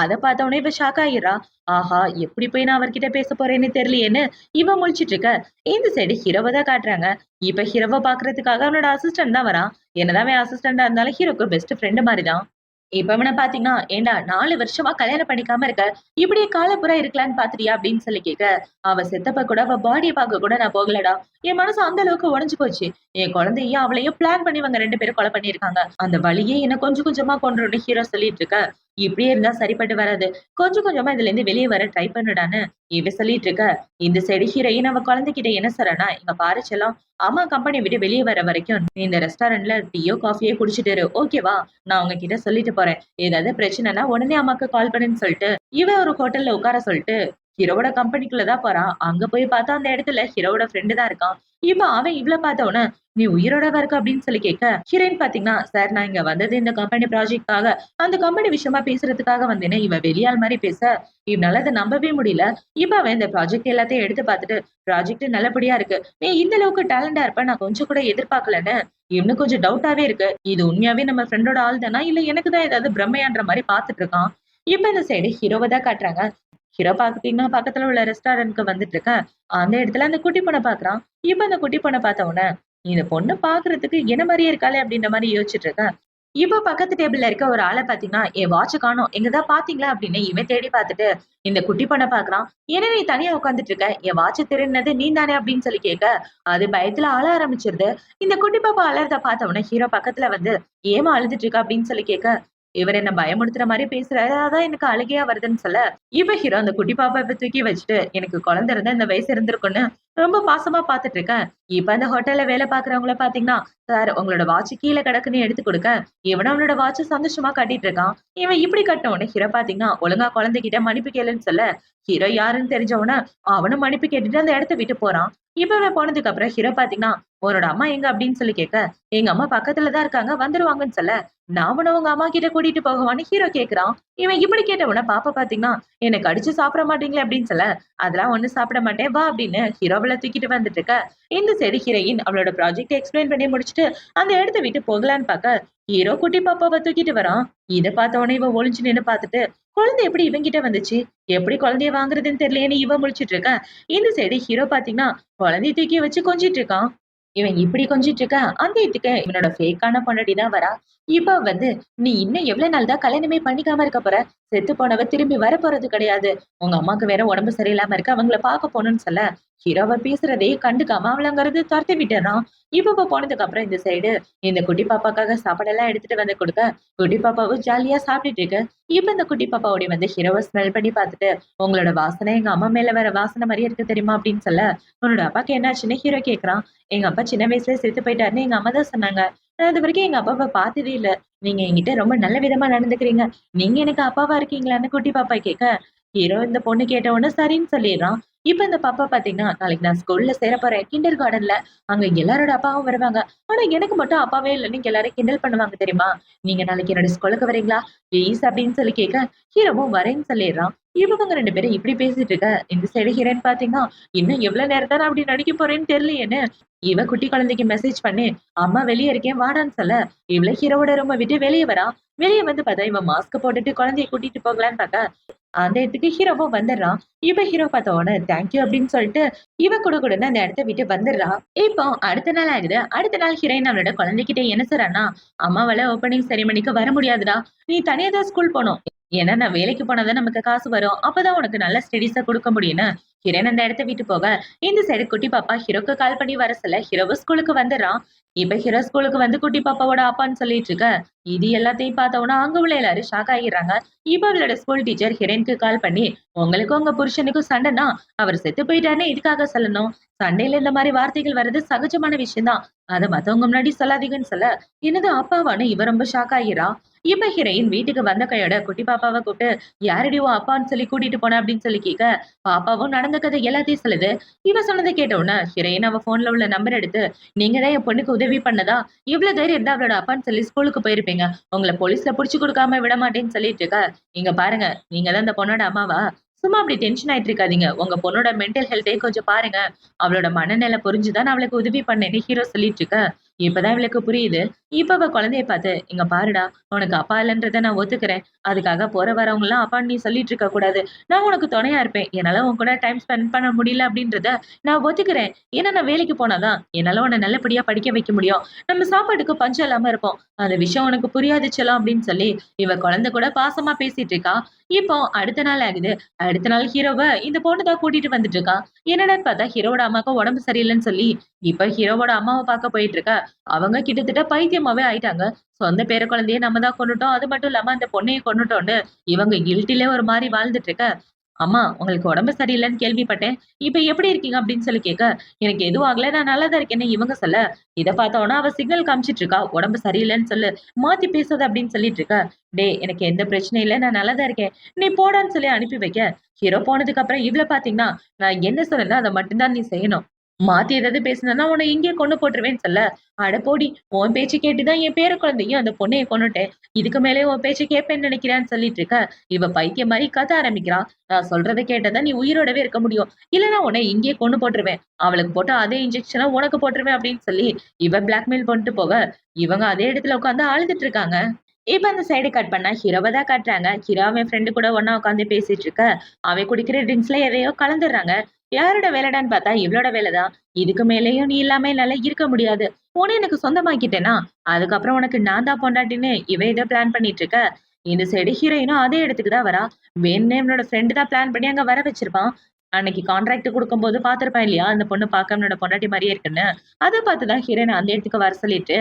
அதை பார்த்த உடனே இவ ஷாக் ஆயிரா. ஆஹா, எப்படி போய் நான் அவர்கிட்ட பேச போறேன்னு தெரியலையேன்னு இவ முழிச்சிட்டு இருக்க. இந்த சைடு ஹீரோவை தான் காட்டுறாங்க. இப்ப ஹீரோவை பாக்குறதுக்காக அவனோட அசிஸ்டன்ட் தான் வரான். என்னதான் அவன் அசிஸ்டண்டா இருந்தாலும் ஹீரோக்கு பெஸ்ட் ஃப்ரெண்டு மாதிரிதான். இப்ப இவன பாத்தீங்கன்னா, "ஏன்டா 4 வருஷமா கல்யாணம் பண்ணிக்காம இருக்க, இப்படியே காலப்புறா இருக்கலான்னு பாத்துட்டியா?" அப்படின்னு சொல்லி கேட்க, அவ செத்தப்ப கூட அவ பாடிய பாக்க கூட நான் போகலடா. என் மனசு அந்த அளவுக்கு உடைஞ்சு போச்சு. என் குழந்தையும் அவளையும் பிளான் பண்ணி இவங்க 2 பேரும் கொலை பண்ணியிருக்காங்க. அந்த வலியே என்ன கொஞ்சம் கொஞ்சமா கொன்றும்னு ஹீரோ சொல்லிட்டு இருக்க. இப்படியே இருந்தா சரிப்பட்டு வராது, கொஞ்சம் கொஞ்சமா இதுல இருந்து வெளியே வர ட்ரை பண்ணுடான்னு இவ சொல்லிட்டு இருக்க. இந்த சைடு ஹீரோயின் அவ குழந்தைகிட்ட என்ன சொல்றனா, "இங்க பாரு செல்லம், அம்மா கம்பெனி விட்டு வெளியே வர வரைக்கும் நீ இந்த ரெஸ்டாரண்ட்ல டீயோ காஃபியோ குடிச்சிட்டு இரு, ஓகேவா? நான் உங்ககிட்ட சொல்லிட்டு போறேன். ஏதாவது பிரச்சனைனா உடனே அம்மாக்கு கால் பண்ணுன்னு" சொல்லிட்டு இவ ஒரு ஹோட்டல்ல உட்கார சொல்லிட்டு ஹீரோவோட கம்பெனிக்குள்ள தான் போறான். அங்க போய் பார்த்தா அந்த இடத்துல ஹீரோவோட ஃப்ரெண்டு தான் இருக்கான். இப்ப அவன் இவள பார்த்த உடனே, "நீ உயிரோடவா இருக்க?" அப்படின்னு சொல்லி கேட்க, ஹீரோயின் பாத்தீங்கன்னா, "சார் நான் இங்க வந்தது இந்த கம்பெனி ப்ராஜெக்ட்காக, அந்த கம்பெனி விஷயமா பேசுறதுக்காக வந்தேன்னு" இவ வெளியாள் மாதிரி பேச, இவனால அதை நம்பவே முடியல. இப்ப அவன் இந்த ப்ராஜெக்ட் எல்லாத்தையும் எடுத்து பார்த்துட்டு, "ப்ராஜெக்ட் நல்லபடியா இருக்கு, நீ இந்த அளவுக்கு டேலண்டா இருப்ப நான் கொஞ்சம் கூட எதிர்பார்க்கலன்னு" இவனுக்கு கொஞ்சம் டவுட்டாவே இருக்கு. இது உண்மையாவே நம்ம ஃப்ரெண்டோட ஆள் தானா, இல்ல எனக்கு தான் ஏதாவது பிரம்மையான்ற மாதிரி பாத்துட்டு இருக்கான். இப்ப இந்த சைடு ஹீரோவை தான் காட்டுறாங்க. ஹீரோ பாத்தீங்கன்னா பக்கத்துல உள்ள ரெஸ்டாரண்ட்க்கு வந்துட்டு இருக்கேன். அந்த இடத்துல அந்த குட்டி பொண்ணை பாக்குறான். இப்ப அந்த குட்டி பொண்ணை பார்த்த உடனே, இந்த பொண்ணு பாக்குறதுக்கு என்ன மாதிரியே இருக்காளே அப்படின்ற மாதிரி யோசிச்சுட்டு இருக்கேன். இப்ப பக்கத்து டேபிள்ல இருக்க ஒரு ஆளை பாத்தீங்கன்னா, என் வாட்ச காணோம், எங்கதான் பாத்தீங்களா அப்படின்னு இவன் தேடி பார்த்துட்டு இந்த குட்டி பொண்ணை பாக்குறான். "என்ன நீ தனியா உட்காந்துட்டு இருக்க, என் வாட்ச திருடினது நீ தானே?" அப்படின்னு சொல்லி கேட்க, அது பயத்துல அழ ஆரம்பிச்சிருது. இந்த குட்டி பாப்பா அழறத பார்த்த உடனே ஹீரோ பக்கத்துல வந்து, "ஏமா அழுதுட்டு இருக்க?" அப்படின்னு சொல்லி கேட்க, இவர் என்ன பயமுறுத்துற மாதிரி பேசுறாரு, அதான் எனக்கு அழுகையா வருதுன்னு சொல்ல, இவ ஹீரோ அந்த குட்டி பாப்பாவை தூக்கி வச்சுட்டு, எனக்கு குழந்தை இருந்தா இந்த வயசு இருந்திருக்கும்னு ரொம்ப பாசமா பாத்துட்டு இருக்கேன். இப்ப அந்த ஹோட்டல்ல வேலை பாக்குறவங்கள பாத்தீங்கன்னா, "சார் உங்களோட வாட்ச் கீழே கிடக்குன்னு எடுத்து கொடுக்க" இவன் அவனோட வாட்ச சந்தோஷமா கட்டிட்டு இருக்கான். இவன் இப்படி கட்டின உடனே ஹீரோ பாத்தீங்கன்னா ஒழுங்கா குழந்தைகிட்ட மன்னிப்பு கேளுன்னு சொல்ல, ஹீரோ யாருன்னு தெரிஞ்ச உடனே அவனும் மன்னிப்பு கேட்டுட்டு அந்த இடத்த விட்டு போறான். இப்ப இவன் போனதுக்கு அப்புறம் ஹீரோ பாத்தீங்கன்னா, "உன்னோட அம்மா எங்க?" அப்படின்னு சொல்லி கேட்க, "எங்க அம்மா பக்கத்துல தான் இருக்காங்க, வந்துருவாங்கன்னு" சொல்ல, "நான் உன்ன உங்க அம்மா கிட்ட கூட்டிட்டு போகவான்னு" ஹீரோ கேக்குறான். இவன் இப்படி கேட்ட உடனே பாப்பா பாத்தீங்கன்னா, "என்ன கடிச்சு சாப்பிட மாட்டீங்களே?" அப்படின்னு சொல்ல, "அதெல்லாம் ஒண்ணும் சாப்பிட மாட்டேன், வா" அப்படின்னு ஹீரோவல தூக்கிட்டு வந்துட்டு இருக்க. இந்த சைடு ஹீரோயின் அவளோட ப்ராஜெக்ட் எக்ஸ்பிளைன் பண்ணி முடிச்சுட்டு அந்த இடத்த விட்டு போகலான்னு பாக்க, ஹீரோ குட்டி பாப்பாவை தூக்கிட்டு வரான். இத பார்த்த உடனே இவ ஒளிஞ்சு நின்னு பாத்துட்டு, குழந்தை எப்படி இவன்கிட்ட வந்துச்சு, எப்படி குழந்தைய வாங்குறதுன்னு தெரியலையேன்னு இவ முழிச்சிட்டு இருக்க. இந்த சைடு ஹீரோ பாத்தீங்கன்னா குழந்தைய தூக்கி வச்சு கொஞ்சிட்டு இருக்கான். இவன் இப்படி கொஞ்சிட்டு இருக்க, அந்த இடத்துக்கு இவனோட ஃபேக்கான பொண்டாட்டி தான் வரா. இப்ப வந்து, "நீ இன்னும் எவ்வளவு நாள் தான் கல்யாணமே பண்ணிக்காம இருக்க போற? செத்து போனவ திரும்பி வரப்போறது கிடையாது. உங்க அம்மாக்கு வேற உடம்பு சரியில்லாம இருக்கு, அவங்கள பார்க்க போகணும்னு" சொல்ல, ஹீரோவ பேசுறதே கண்டுக்காம அவள அங்கிருந்து துரத்தி விட்டுறான். இப்ப போனதுக்கு அப்புறம் இந்த சைடு இந்த குட்டி பாப்பாக்காக சாப்பாடெல்லாம் எடுத்துட்டு வந்து கொடுக்க, குட்டி பாப்பாவும் ஜாலியா சாப்பிட்டுட்டு இருக்கு. இப்ப இந்த குட்டி பாப்பா ஓடி வந்து ஹீரோவ ஸ்மெல் பண்ணி பார்த்துட்டு, "உங்களோட வாசனை எங்க அம்மா மேல வர வாசனை மாதிரியே இருக்கு தெரியுமா?" அப்படின்னு சொல்ல, "உன்னோட அப்பாக்கு என்னாச்சுன்னு?" ஹீரோ கேக்குறான். "எங்க அப்பா சின்ன வயசுல செத்து போயிட்டாருன்னு எங்க அம்மா தான் சொன்னாங்க. நான் இது வரைக்கும் எங்க அப்பாவ பார்த்ததே இல்ல. நீங்க என்கிட்ட ரொம்ப நல்ல விதமா நடந்துக்கிறீங்க. நீங்க எனக்கு அப்பாவா இருக்கீங்களான்னு?" குட்டி பாப்பா கேட்க, ஹீரோ இந்த பொண்ணு கேட்ட உடனே சரின்னு சொல்லிடுறான். இப்ப இந்த பாப்பா பாத்தீங்கன்னா, "நாளைக்கு நான் ஸ்கூல்ல சேர போறேன், கிண்டர் கார்டன்ல. அங்க எல்லாரோட அப்பாவும் வருவாங்க. ஆனா எனக்கு மட்டும் அப்பாவே இல்லன்னு எல்லாரும் கிண்டல் பண்ணுவாங்க தெரியுமா? நீங்க நாளைக்கு என்னோட ஸ்கூலுக்கு வரீங்களா? ப்ளீஸ்" அப்படின்னு சொல்லி கேட்க, ஹீரோவும் வரேன்னு சொல்லிடுறான். இவங்க 2 பேரும் இப்படி பேசிட்டு இருக்க, இந்த சைடு ஹீரோயின் பாத்தீங்கன்னா, இன்னும் எவ்வளவு நேரம் தான் நான் அப்படி நடிக்க போறேன்னு தெரியலையேன்னு இவ குட்டி குழந்தைக்கு மெசேஜ் பண்ணி, "அம்மா வெளிய இருக்கேன் வாடான்னு" சொல்ல, இவள ஹீரோவோட ரூம விட்டு வெளிய வரா. வெளியே வந்து பார்த்தா இவன் மாஸ்க் போட்டுட்டு குழந்தைய கூட்டிட்டு போகலான்னு பார்த்தா அந்த இடத்துக்கு ஹீரோவும் வந்துடுறான். இவ ஹீரோ பார்த்த உடனே தேங்க்யூ அப்படின்னு சொல்லிட்டு இவ கூட கூட அந்த இடத்த விட்டு வந்துடுறா. இப்போ அடுத்த நாள் ஆகுது. அடுத்த நாள் ஹீரோயின் அவளோட குழந்தைகிட்ட என்ன சொல்றான்னா, அம்மாவால ஓப்பனிங் செரிமனிக்கு வர முடியாதுடா. நீ தனியா தான் ஸ்கூல் போணும். ஏன்னா நான் வேலைக்கு போனாதான் நமக்கு காசு வரும். அப்பதான் உனக்கு நல்ல ஸ்டடீஸா கொடுக்க முடியும்னு ஹீரோயின் அந்த இடத்த விட்டு போக, இந்த சைடு குட்டி பாப்பா ஹீரோக்கு கால் பண்ணி வர சொல்ல ஹீரோவும் ஸ்கூலுக்கு வந்துடுறான். இப்ப ஹீரோ ஸ்கூலுக்கு வந்து குட்டி பாப்பாவோட அப்பான்னு சொல்லிட்டு இருக்க. இது எல்லாத்தையும் பார்த்தவொன்னே அங்க உள்ள எல்லாரும் ஷாக் ஆகிடுறாங்க. இப்ப அவளோட ஸ்கூல் டீச்சர் ஹீரோயினுக்கு கால் பண்ணி, உங்களுக்கும் உங்க புருஷனுக்கும் சண்டைனா அவர் செத்து போயிட்டாருன்னு இதுக்காக சொல்லணும். சண்டையில இந்த மாதிரி வார்த்தைகள் வர்றது சகஜமான விஷயம் தான். அத மத்தவங்க முன்னாடி சொல்லாதீங்கன்னு சொல்ல, என்னது அப்பாவான்னு இவ ரொம்ப ஷாக் ஆகிறா. இப்ப ஹீரோயின் வீட்டுக்கு வந்த கையோட குட்டி பாப்பாவை கூப்பிட்டு, யாரடி உன் அப்பான்னு சொல்லி கூட்டிட்டு போன அப்படின்னு சொல்லி கேட்க, பாப்பாவும் நடந்த கதை எல்லாத்தையும் சொல்லுது. இவ சொன்னதை கேட்ட உடனே ஹீரோயின் அவ போன்ல உள்ள நம்பர் எடுத்து, நீங்க தான் என் பொண்ணுக்கு உதவி பண்ணதா, இவ்வளவு தைரியம் இருந்தா அவளோட அப்பான்னு சொல்லி ஸ்கூலுக்கு போயிருப்பீங்க. உங்கள போலீஸ்ல புடிச்சு குடுக்காம விட மாட்டேன்னு சொல்லிட்டு இருக்க. இங்க பாருங்க, நீங்க தான் இந்த பொண்ணோட அம்மாவா? சும்மா அப்படி டென்ஷன் ஆயிட்டு இருக்காதீங்க. உங்க பொண்ணோட மென்டல் ஹெல்த்தையும் கொஞ்சம் பாருங்க. அவளோட மனநிலை புரிஞ்சு தான் நான் அவளுக்கு உதவி பண்ணேன்னு ஹீரோ சொல்லிட்டு இருக்க. இப்பதான் இவளுக்கு புரியுது. இப்ப அவ குழந்தைய பார்த்து, இங்க பாருடா, உனக்கு அப்பா இல்லன்றத நான் ஒத்துக்கிறேன். அதுக்காக போற வரவங்க எல்லாம் அப்பான்னு நீ சொல்லிட்டு இருக்க கூடாது. நான் உனக்கு துணையா இருப்பேன். என்னால உன் கூட டைம் ஸ்பெண்ட் பண்ண முடியல அப்படின்றத நான் ஒத்துக்கிறேன். ஏன்னா நான் வேலைக்கு போனாதான் என்னால உன்னை நல்லபடியா படிக்க வைக்க முடியும். நம்ம சாப்பாட்டுக்கு பஞ்சம் இல்லாம இருப்போம். அந்த விஷயம் உனக்கு புரியாது செல்லம் அப்படின்னு சொல்லி இவ குழந்தை கூட பாசமா பேசிட்டு இருக்கா. இப்போ அடுத்த நாள் ஆகுது. அடுத்த நாள் ஹீரோவ இந்த பொண்ணு தான் கூட்டிட்டு வந்துட்டு இருக்கா. என்னடான்னு பார்த்தா ஹீரோவோட அம்மாக்கு உடம்பு சரியில்லைன்னு சொல்லி இப்ப ஹீரோவோட அம்மாவை பார்க்க போயிட்டு இருக்கா. அவங்க கிட்டத்தட்ட பைத்தியமாவே ஆயிட்டாங்க. சொந்த பேர குழந்தைய நம்ம தான் கொன்னுட்டோம். அது மட்டும் இல்லாம அந்த பொண்ணையும் கொன்னுட்டோம்னு இவங்க கில்ட்டிலே ஒரு மாரி வாழ்ந்துட்டு இருக்க. அம்மா உங்களுக்கு உடம்பு சரியில்லைன்னு கேள்விப்பட்டேன். இப்ப எப்படி இருக்கீங்க அப்படின்னு சொல்லி கேட்க, எனக்கு எதுவும் ஆகல. நான் நல்லா தான் இருக்கேன்னு இவங்க சொல்ல, இத பார்த்தோம்னா அவ சிக்னல் காமிச்சிட்டு இருக்கா. உடம்பு சரியில்லைன்னு சொல்லு. மாத்தி பேசாத அப்படின்னு சொல்லிட்டு இருக்கா. டேய் எனக்கு எந்த பிரச்சனையும் இல்ல. நான் நல்லா தான் இருக்கேன். நீ போடான்னு சொல்லி அனுப்பி வைக்க, ஹீரோ போனதுக்கு அப்புறம் இவ்ள பார்த்தீங்கன்னா, நான் என்ன சொன்னேனோ அத மட்டும் தான் நீ செய்யணும். மாத்தி ஏதாவது பேசுனேன்னா உன்னை இங்கேயே கொன்னு போட்டுருவேன்னு சொல்ல, அட போடி! உன் பேச்சு கேட்டு தான் என் பேர குழந்தையும் அந்த பொண்ணைய கொன்னுட்டேன். இதுக்கு மேலே உன் பேச்ச கேட்பேன்னு நினைக்கிறான்னு சொல்லிட்டு இருக்க, இவ பைத்தியம் மாரி கத்த ஆரம்பிக்கிறா. நான் சொல்றத கேட்டா தான் நீ உயிரோடவே இருக்க முடியும். இல்லன்னா உன்னை இங்கேயே கொன்னு போட்டுருவேன். அவளுக்கு போட்ட அதே இன்ஜெக்ஷன உனக்கு போட்டுருவேன் அப்படின்னு சொல்லி இவ பிளாக்மெயில் பண்ணிட்டு போக, இவங்க அதே இடத்துல உட்கார்ந்து அழுதுட்டு இருக்காங்க. இப்ப அந்த சைடு கட் பண்ணா ஹீரோவ தான் காட்டுறாங்க. ஹீரோ அவன் ஃப்ரெண்டு கூட ஒண்ணா உட்காந்து பேசிட்டு இருக்க, அவன் குடிக்கிற ட்ரிங்க்ஸ்ல எதையோ கலந்துடுறாங்க. யாரோட வேலைடான்னு பார்த்தா இவளோட வேலைதான். இதுக்கு மேலேயும் நீ இல்லாம என்னால இருக்க முடியாது. உன்னை எனக்கு சொந்தமாக்கிட்டேனா, அதுக்கப்புறம் உனக்கு நான் தான் பொண்டாட்டின்னு இவ ஏதோ பிளான் பண்ணிட்டு இருக்க. இந்த சைடு ஹீரோயினும் அதே இடத்துக்கு தான் வரா. வேணும்னே இவனோட ஃப்ரெண்டு தான் பிளான் பண்ணி அங்க வர வச்சிருப்பான். அன்னைக்கு கான்ட்ராக்ட் குடுக்கும்போது பார்த்திருப்பான் இல்லையா? அந்த பொண்ணு பார்க்க அவனோட பொண்டாட்டி மாரியே இருக்குன்னு. அத பார்த்து தான் ஹீரோயின் அந்த இடத்துக்கு வர சொல்லிட்டு,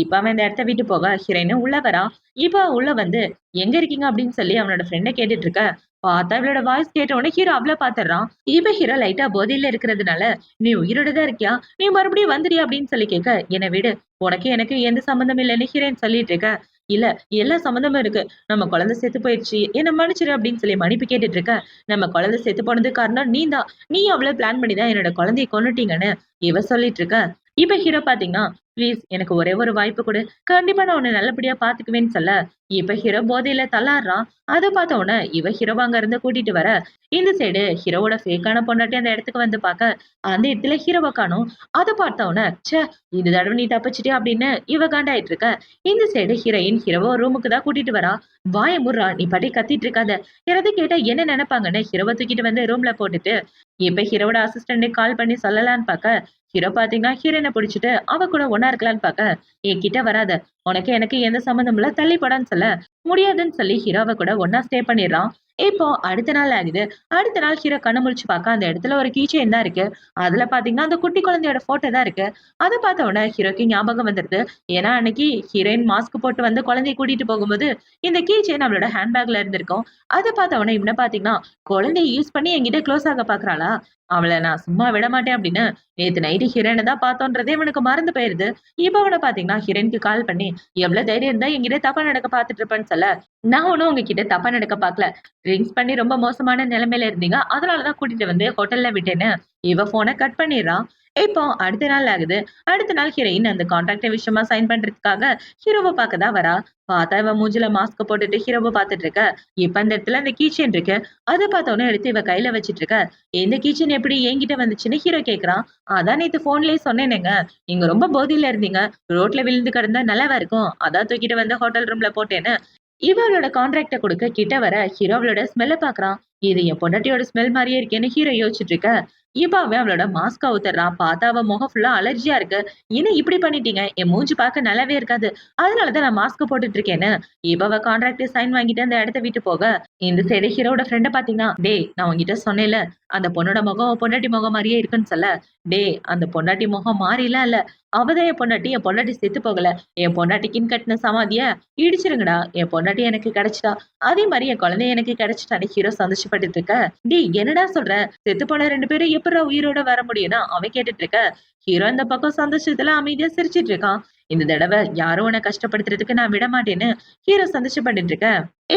இப்ப அவன் இந்த இடத்த விட்டு போக ஹீரோயினும் உள்ள வரா. இப்ப உள்ள வந்து, "எங்க இருக்கீங்க?" அப்படின்னு சொல்லி அவனோட ஃப்ரெண்ட கேட்டுட்டு இருக்க. பார்த்தா இவளோட வாய்ஸ் கேட்ட உடனே ஹீரோ அவள பாத்துடுறான். இப்ப ஹீரோ லைட்டா போதையில இருக்கிறதுனால, "நீ உயிரோட தான் இருக்கியா? நீ மறுபடியும் வந்துறியா?" அப்படின்னு சொல்லி கேட்க, "என்ன விடு. உனக்கு எனக்கு எந்த சம்மந்தமும் இல்லன்னு" ஹீரோயின் சொல்லிட்டு இருக்க. "இல்ல, எல்லா சம்மந்தமும் இருக்கு. நம்ம குழந்தை செத்து போயிடுச்சு. என்ன மன்னிச்சிடு" அப்படின்னு சொல்லி மன்னிப்பு கேட்டுட்டு இருக்க. "நம்ம குழந்தை செத்து போனதுக்கு காரணம் நீ தான். நீ அவள பிளான் பண்ணி தான் என்னோட குழந்தைய கொன்னுட்டீங்கன்னு" இவ சொல்லிட்டு இருக்க. இப்ப ஹீரோ பாத்தீங்கன்னா, "ப்ளீஸ் எனக்கு ஒரே ஒரு வாய்ப்பு குடு. கண்டிப்பா நான் உன்ன நல்லபடியா பாத்துக்குவேன்னு" சொல்ல, இப்ப ஹீரோ போதையில தள்ளாடுறான். அத பார்த்த உடனே இவ ஹீரோவ அங்க இருந்து கூட்டிட்டு வர, இந்த சைடு ஹீரோவோட ஃபேக்கான பொண்டாட்டி அந்த இடத்துக்கு வந்து பார்க்க, அந்த இடத்துல ஹீரோவ காணோம். அத பார்த்த உடனே, ச்சே! இந்த தடவ நீ தப்பிச்சிட்டியா அப்படின்னு இவ காண்டாயிட்டு இருக்க. இந்த சைடு ஹீரோயின் ஹீரோவ ரூமுக்கு தான் கூட்டிட்டு வரா. வாய மூடுறா! நீ பாட்டுக்கு கத்திட்டு இருக்காத. யாராவது கேட்டா என்ன நெனைப்பாங்கன்னு ஹீரோவ தூக்கிட்டு வந்து ரூம்ல போட்டுட்டு, இப்ப ஹீரோவோட அசிஸ்டன்ட் கால் பண்ணி சொல்லலான்னு பார்க்க, ஹீரோ பார்த்தீங்கன்னா ஹீரோயின புடிச்சுட்டு அவ கூட ஒண்ணா இருக்கலான்னு பார்க்க, "ஏய் கிட்ட வராத. உனக்கு எனக்கு எந்த சம்மந்தமும் இல்ல. தள்ளி போடான்னு" சொல்ல, முடியாதுன்னு சொல்லி ஹீரோவ கூட ஒண்ணா ஸ்டே பண்ணிடுறான். இப்போ அடுத்த நாள் ஆகுது. அடுத்த நாள் ஹீரோ கண்ண முழிச்சு பார்க்க, அந்த இடத்துல ஒரு கீ செயின் தான் இருக்கு. அதுல பார்த்தீங்கன்னா, அந்த குட்டி குழந்தையோட ஃபோட்டோ தான் இருக்கு. அத பார்த்த உடனே ஹீரோக்கு ஞாபகம் வந்துருது. ஏன்னா, அன்னைக்கு ஹீரோயின் மாஸ்க் போட்டு வந்து குழந்தைய கூட்டிட்டு போகும்போது, இந்த கீ செயின் அவளோட ஹேண்ட் பேக்ல இருந்திருக்கும். அத பார்த்த உடனே இவன பார்த்தீங்கன்னா, குழந்தைய யூஸ் பண்ணி என்கிட்ட க்ளோஸ் ஆக பார்க்குறாளா? அவள நான் சும்மா விடமாட்டேன் அப்படின்னு, நேத்து நைட்டு ஹீரோயின தான் பார்த்தோன்றதே இவனுக்கு மறந்து போயிருது. இப்ப அவன பார்த்தீங்கன்னா, ஹீரோயினுக்கு கால் பண்ணி, "எவ்ளோ தைரியம் இருந்தா என்கிட்ட தப்பா நடக்க பார்த்துட்டு இருப்பேன்னு" சொல்ல, "நான் ஒண்ணும் உங்ககிட்ட தப்பா நடக்க பார்க்கல. ட்ரிங்க்ஸ் பண்ணி ரொம்ப மோசமான நிலைமையில இருந்தீங்க. அதனால தான் கூட்டிட்டு வந்து ஹோட்டல்ல விட்டேன்னு" இவ ஃபோன கட் பண்ணிடுறா. இப்போ அடுத்த நாள் ஆகுது. அடுத்த நாள் ஹீரோயின் அந்த கான்ட்ராக்ட் விஷயமா சைன் பண்றதுக்காக ஹீரோவ பாக்க தான் வரா. பார்த்தா இவ மூஞ்சில மாஸ்க் போட்டுட்டு ஹீரோவ பாத்துட்டு இருக்க. இப்ப அந்த இடத்துல அந்த கீ செயின் இருக்கு. அத பார்த்தோனே எடுத்து இவ கையில வச்சுட்டு இருக்க. இந்த கீ செயின் எப்படி என்கிட்ட வந்துச்சுன்னு ஹீரோ கேக்குறான். அதான் நேத்து ஃபோன்லயே சொன்னேனேங்க. நீங்க ரொம்ப போதையில இருந்தீங்க. ரோட்ல விழுந்து கிடந்தா நல்லாவா இருக்கும். அதான் தூக்கிட்டு வந்து ஹோட்டல் ரூம்ல போட்டேன்னு இவளோட கான்ட்ராக்ட குடுக்க கிட்ட வர ஹீரோ அவளோட ஸ்மெல்ல பாக்குறான். இது என் பொண்டாட்டியோட ஸ்மெல் மாதிரியே இருக்கேன்னு ஹீரோ யோசிச்சுட்டு இருக்க. இப்ப அவன் அவளோட மாஸ்க அவுத்துறான். பார்த்தா அவ முகம் ஃபுல்லா அலர்ஜியா இருக்கு. என்ன இப்படி பண்ணிட்டீங்க? என் மூஞ்சி பார்க்க நல்லாவே இருக்காது. அதனாலதான் நான் மாஸ்க் போட்டுட்டு இருக்கேன்னு. இப்ப அவ கான்ட்ராக்ட் சைன் வாங்கிட்டு அந்த இடத்த விட்டு போக, இந்த சைடு ஹீரோட ஃப்ரெண்ட பாத்தீங்கன்னா, டேய் நான் உன்கிட்ட சொன்னேன்ல, அந்த பொண்ணோட முகம் உன் பொண்டாட்டி முகம் மாதிரியே இருக்குன்னு சொல்ல, டேய் அந்த பொண்டாட்டி முகம் மாறிலாம் இல்ல. அவதான் என் பொண்டாட்டி செத்து போகல. என் பொண்டாட்டிக்குன்னு கட்டின சமாதிய இடிச்சிருங்கடா. என் பொண்டாட்டி எனக்கு கிடைச்சிட்டா. அதே மாதிரி என் குழந்தை எனக்கு கிடைச்சிட்டான்னு ஹீரோ சந்தோஷப்பட்டுட்டு இருக்க. டேய் என்னடா சொல்ற? செத்து போன 2 பேரும் எப்புட்றா உயிரோட வர முடியும்னு அவன் கேட்டுட்டு இருக்க. ஹீரோ இந்த பக்கம் சந்தோஷத்துல அமைதியா சிரிச்சிட்டு இருக்கான். இந்த தடவை யாரும் உன்னை கஷ்டப்படுத்துறதுக்கு நான் விட மாட்டேன்னு ஹீரோ சந்தோஷப்பட்டுட்டு இருக்க.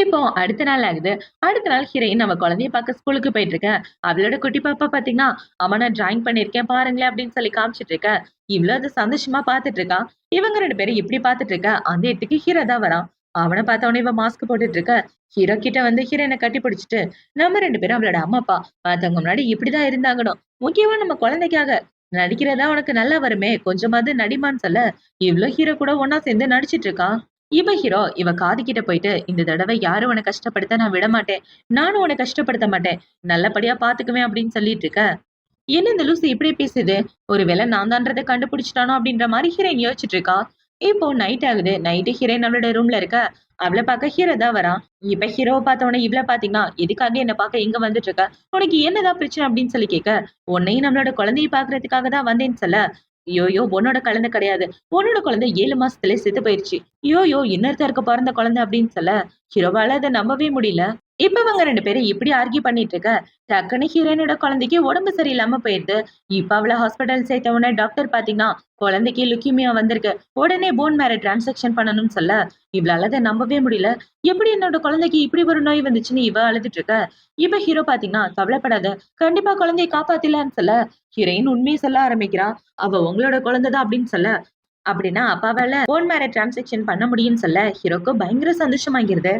இப்போ அடுத்த நாள் ஆகுது. அடுத்த நாள் ஹீரோயின் நம்ம குழந்தைய பார்க்க ஸ்கூலுக்கு போயிட்டு இருக்க. அவளோட குட்டி பாப்பா பாத்தீங்கன்னா, அம்மா நான் டிராயிங் பண்ணிருக்கேன் பாருங்களேன் அப்படின்னு சொல்லி காமிச்சிட்டு இருக்க. இவ்ளோ அது சந்தோஷமா பாத்துட்டு இருக்கா. இவங்க 2 பேரும் இப்படி பாத்துட்டு இருக்க. அந்த இடத்துக்கு ஹீரோ தான் வரான். அவன பார்த்த உடனே இவ மாஸ்க் போட்டுட்டு இருக்க. ஹீரோ கிட்ட வந்து ஹீரோயின கட்டி பிடிச்சிட்டு, நம்ம 2 பேரும் அவளோட அம்மா, அப்பா. மத்தவங்க முன்னாடி இப்படிதான் இருந்தாங்கணும். முக்கியமா நம்ம குழந்தைக்காக. நடிக்கிறதா உனக்கு நல்லா வருமே. கொஞ்சமாவது நடிமான்னு சொல்ல, இவ்ளோ ஹீரோ கூட ஒண்ணா சேர்ந்து நடிச்சிட்டு இருக்கான். இவ ஹீரோ இவ காது கிட்ட போயிட்டு, இந்த தடவை யாரும் உன்னை கஷ்டப்படுத்த நான் விட மாட்டேன். நானும் உன்னை கஷ்டப்படுத்த மாட்டேன். நல்லபடியா பாத்துக்குவேன் அப்படின்னு சொல்லிட்டு இருக்க. என்ன இந்த லூசு இப்படி பேசுது? ஒருவேளை நான் தான்றத கண்டுபிடிச்சிட்டானோ அப்படின்ற மாதிரி ஹீரோயின் யோசிச்சுட்டு இருக்கா. இப்போ நைட் ஆகுது. நைட்டு ஹீரோயின் அவளோட ரூம்ல இருக்க. அவள பாக்க ஹீரோ தான் வரான். இப்ப ஹீரோவ பார்த்த உடனே இவள பாத்தீங்கன்னா, எதுக்காக என்ன பாக்க இங்க வந்துட்டு இருக்க? உனக்கு என்னதான் பிரச்சனை அப்படின்னு சொல்லி கேட்க, உன்னையும் நம்மளோட குழந்தைய பாக்குறதுக்காக தான் வந்தேன்னு சொல்ல, ஐயோயோ உன்னோட குழந்தை கிடையாது. உன்னோட குழந்தை 7 மாசத்துலயே செத்து போயிருச்சு. ஐயோயோ இன்னொருத்தருக்கு பிறந்த குழந்தை அப்படின்னு சொல்ல, ஹீரோவால அத நம்பவே முடியல. இப்ப இவங்க 2 பேரும் இப்படி ஆர்கியூ பண்ணிட்டு இருக்க, டக்குன்னு ஹீரோயினோட குழந்தைக்கு உடம்பு சரியில்லாம போயிடுது. இப்ப அவள ஹாஸ்பிட்டல் சேர்த்த உடனே டாக்டர் பாத்தீங்கன்னா, குழந்தைக்கு லுக்கிமியா வந்திருக்கு. உடனே போன் மேரோ டிரான்சாக்ஷன் பண்ணணும்னு சொல்ல, இவளால அத நம்பவே முடியல. எப்படி என்னோட குழந்தைக்கு இப்படி ஒரு நோய் வந்துச்சுன்னு இவ அழுதுட்டு இருக்க. இப்ப ஹீரோ பாத்தீங்கன்னா, கவலைப்படாத. கண்டிப்பா குழந்தைய காப்பாத்திடலான்னு சொல்ல, ஹீரோயின் உண்மையை சொல்ல ஆரம்பிக்கிறா. அவ உங்களோட குழந்தை தான் அப்படின்னு சொல்ல, அப்படின்னா அப்பாவால போன் மேரோ டிரான்சாக்ஷன் பண்ண முடியும்னு சொல்ல, ஹீரோக்கு பயங்கர சந்தோஷமாகிருது.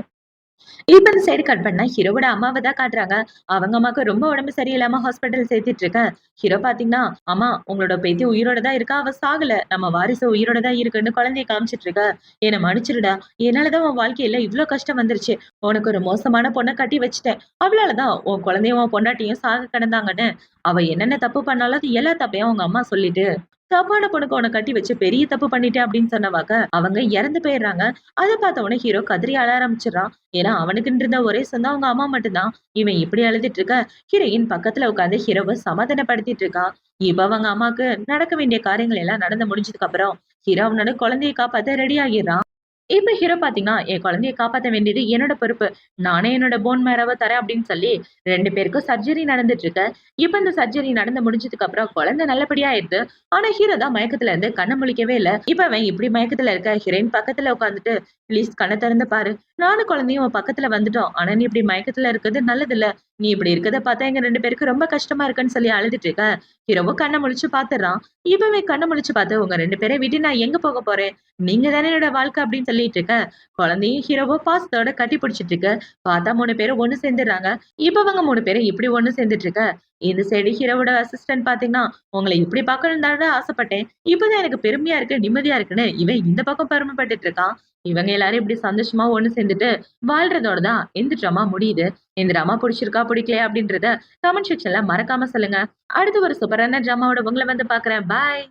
இப்ப இந்த சைடு கட் பண்ணா ஹீரோவோட அம்மாவை தான் காட்டுறாங்க. அவங்க அம்மாக்கு ரொம்ப உடம்பு சரியில்லாம ஹாஸ்பிட்டல் சேர்த்துட்டு இருக்க. ஹீரோ பாத்தீங்கன்னா, அம்மா உங்களோட பேத்தி உயிரோட தான் இருக்கா. அவ சாகல. நம்ம வாரிசு உயிரோட தான் இருக்குன்னு குழந்தைய காமிச்சிட்டு இருக்க. என்ன மன்னிச்சிருடா. என்னாலதான் உன் வாழ்க்கையில இவ்ளோ கஷ்டம் வந்துருச்சு. உனக்கு ஒரு மோசமான பொண்ண கட்டி வச்சுட்டேன். அவளாலதான் உன் குழந்தையும் உன் பொண்டாட்டியும் சாக கிடந்தாங்கன்னு. அவ என்னென்ன தப்பு பண்ணாலும் அது எல்லா தப்பையும் அவங்க அம்மா சொல்லிட்டு தப்பான பொண்ணுக்கு உன்னை கட்டி வச்சு பெரிய தப்பு பண்ணிட்டேன் அப்படின்னு சொன்னவாக்க அவங்க இறந்து போயிடுறாங்க. அதை பார்த்த உடனே ஹீரோ கதறி அழ ஆரம்பிச்சிடறான். ஏன்னா அவனுக்குன்னு இருந்த ஒரே சொந்தம் அவங்க அம்மா மட்டும்தான். இவன் இப்படி அழுதுட்டு இருக்க, ஹீரோயின் பக்கத்துல உட்காந்து ஹீரோவை சமாதானப்படுத்திட்டு இருக்கா. இப்ப அவங்க அம்மாக்கு நடக்க வேண்டிய காரியங்கள் எல்லாம் நடந்து முடிஞ்சதுக்கு அப்புறம் ஹீரோ அவனோட குழந்தையை காப்பாத்த ரெடி ஆகிடுறான். இப்ப ஹீரோ பாத்தீங்கன்னா, என் குழந்தைய காப்பாத்த வேண்டியது என்னோட பொறுப்பு. நானே என்னோட போன் மேரோவ தரேன் அப்படின்னு சொல்லி 2 பேருக்கும் சர்ஜரி நடந்துட்டு இருக்கு. இப்ப இந்த சர்ஜரி நடந்து முடிஞ்சதுக்கு அப்புறம் குழந்தை நல்லபடியா ஆயிடுது. ஆனா ஹீரோ தான் மயக்கத்துல இருந்து கண்ண முழிக்கவே இல்ல. இப்ப அவன் இப்படி மயக்கத்துல இருக்க ஹீரோயின் பக்கத்துல உட்காந்துட்டு, ப்ளீஸ் கண்ண திறந்து பாரு. நானும் குழந்தையும் உன் பக்கத்துல வந்துட்டோம். ஆனா நீ இப்படி மயக்கத்துல இருக்கிறது நல்லது இல்ல. நீ இப்படி இருக்கத பார்த்தா எங்க 2 பேருக்கும் ரொம்ப கஷ்டமா இருக்குன்னு சொல்லி அழுதுட்டு இருக்க. ஹீரோவும் கண்ண முழிச்சு பாத்துடுறான். இப்பவே கண்ண முழிச்சு பார்த்து உங்க 2 பேரை விட்டு நான் எங்க போக போறேன்? நீங்க தானே என்னோட வாழ்க்கை அப்படின்னு சொல்லிட்டு இருக்க. குழந்தையும் ஹீரோவோ பாசத்தோட கட்டி பிடிச்சிட்டு இருக்கு. பார்த்தா 3 பேரும் ஒண்ணு சேர்ந்துடுறாங்க. இப்ப அவங்க 3 பேரும் இப்படி ஒண்ணு சேர்ந்துட்டு இருக்க. இந்த சைடு ஹீரோவோட அசிஸ்டன்ட் பாத்தீங்கன்னா, உங்களை இப்படி பார்க்கணும்னு தான் ஆசைப்பட்டேன். இப்பதான் எனக்கு பெருமையா இருக்கு, நிம்மதியா இருக்குன்னு இவன் இந்த பக்கம் பெருமைப்பட்டுட்டு இருக்கான். இவங்க எல்லாரும் இப்படி சந்தோஷமா ஒண்ணு சேர்ந்துட்டு வாழ்றதோட தான் இந்த ட்ராமா முடியுது. இந்த ட்ராமா பிடிச்சிருக்கா பிடிக்கலையா அப்படின்றத கமெண்ட் செக்ஷன்ல மறக்காம சொல்லுங்க. அடுத்து ஒரு சூப்பரான ட்ராமாவோட உங்களை வந்து பாக்குறேன். பாய்.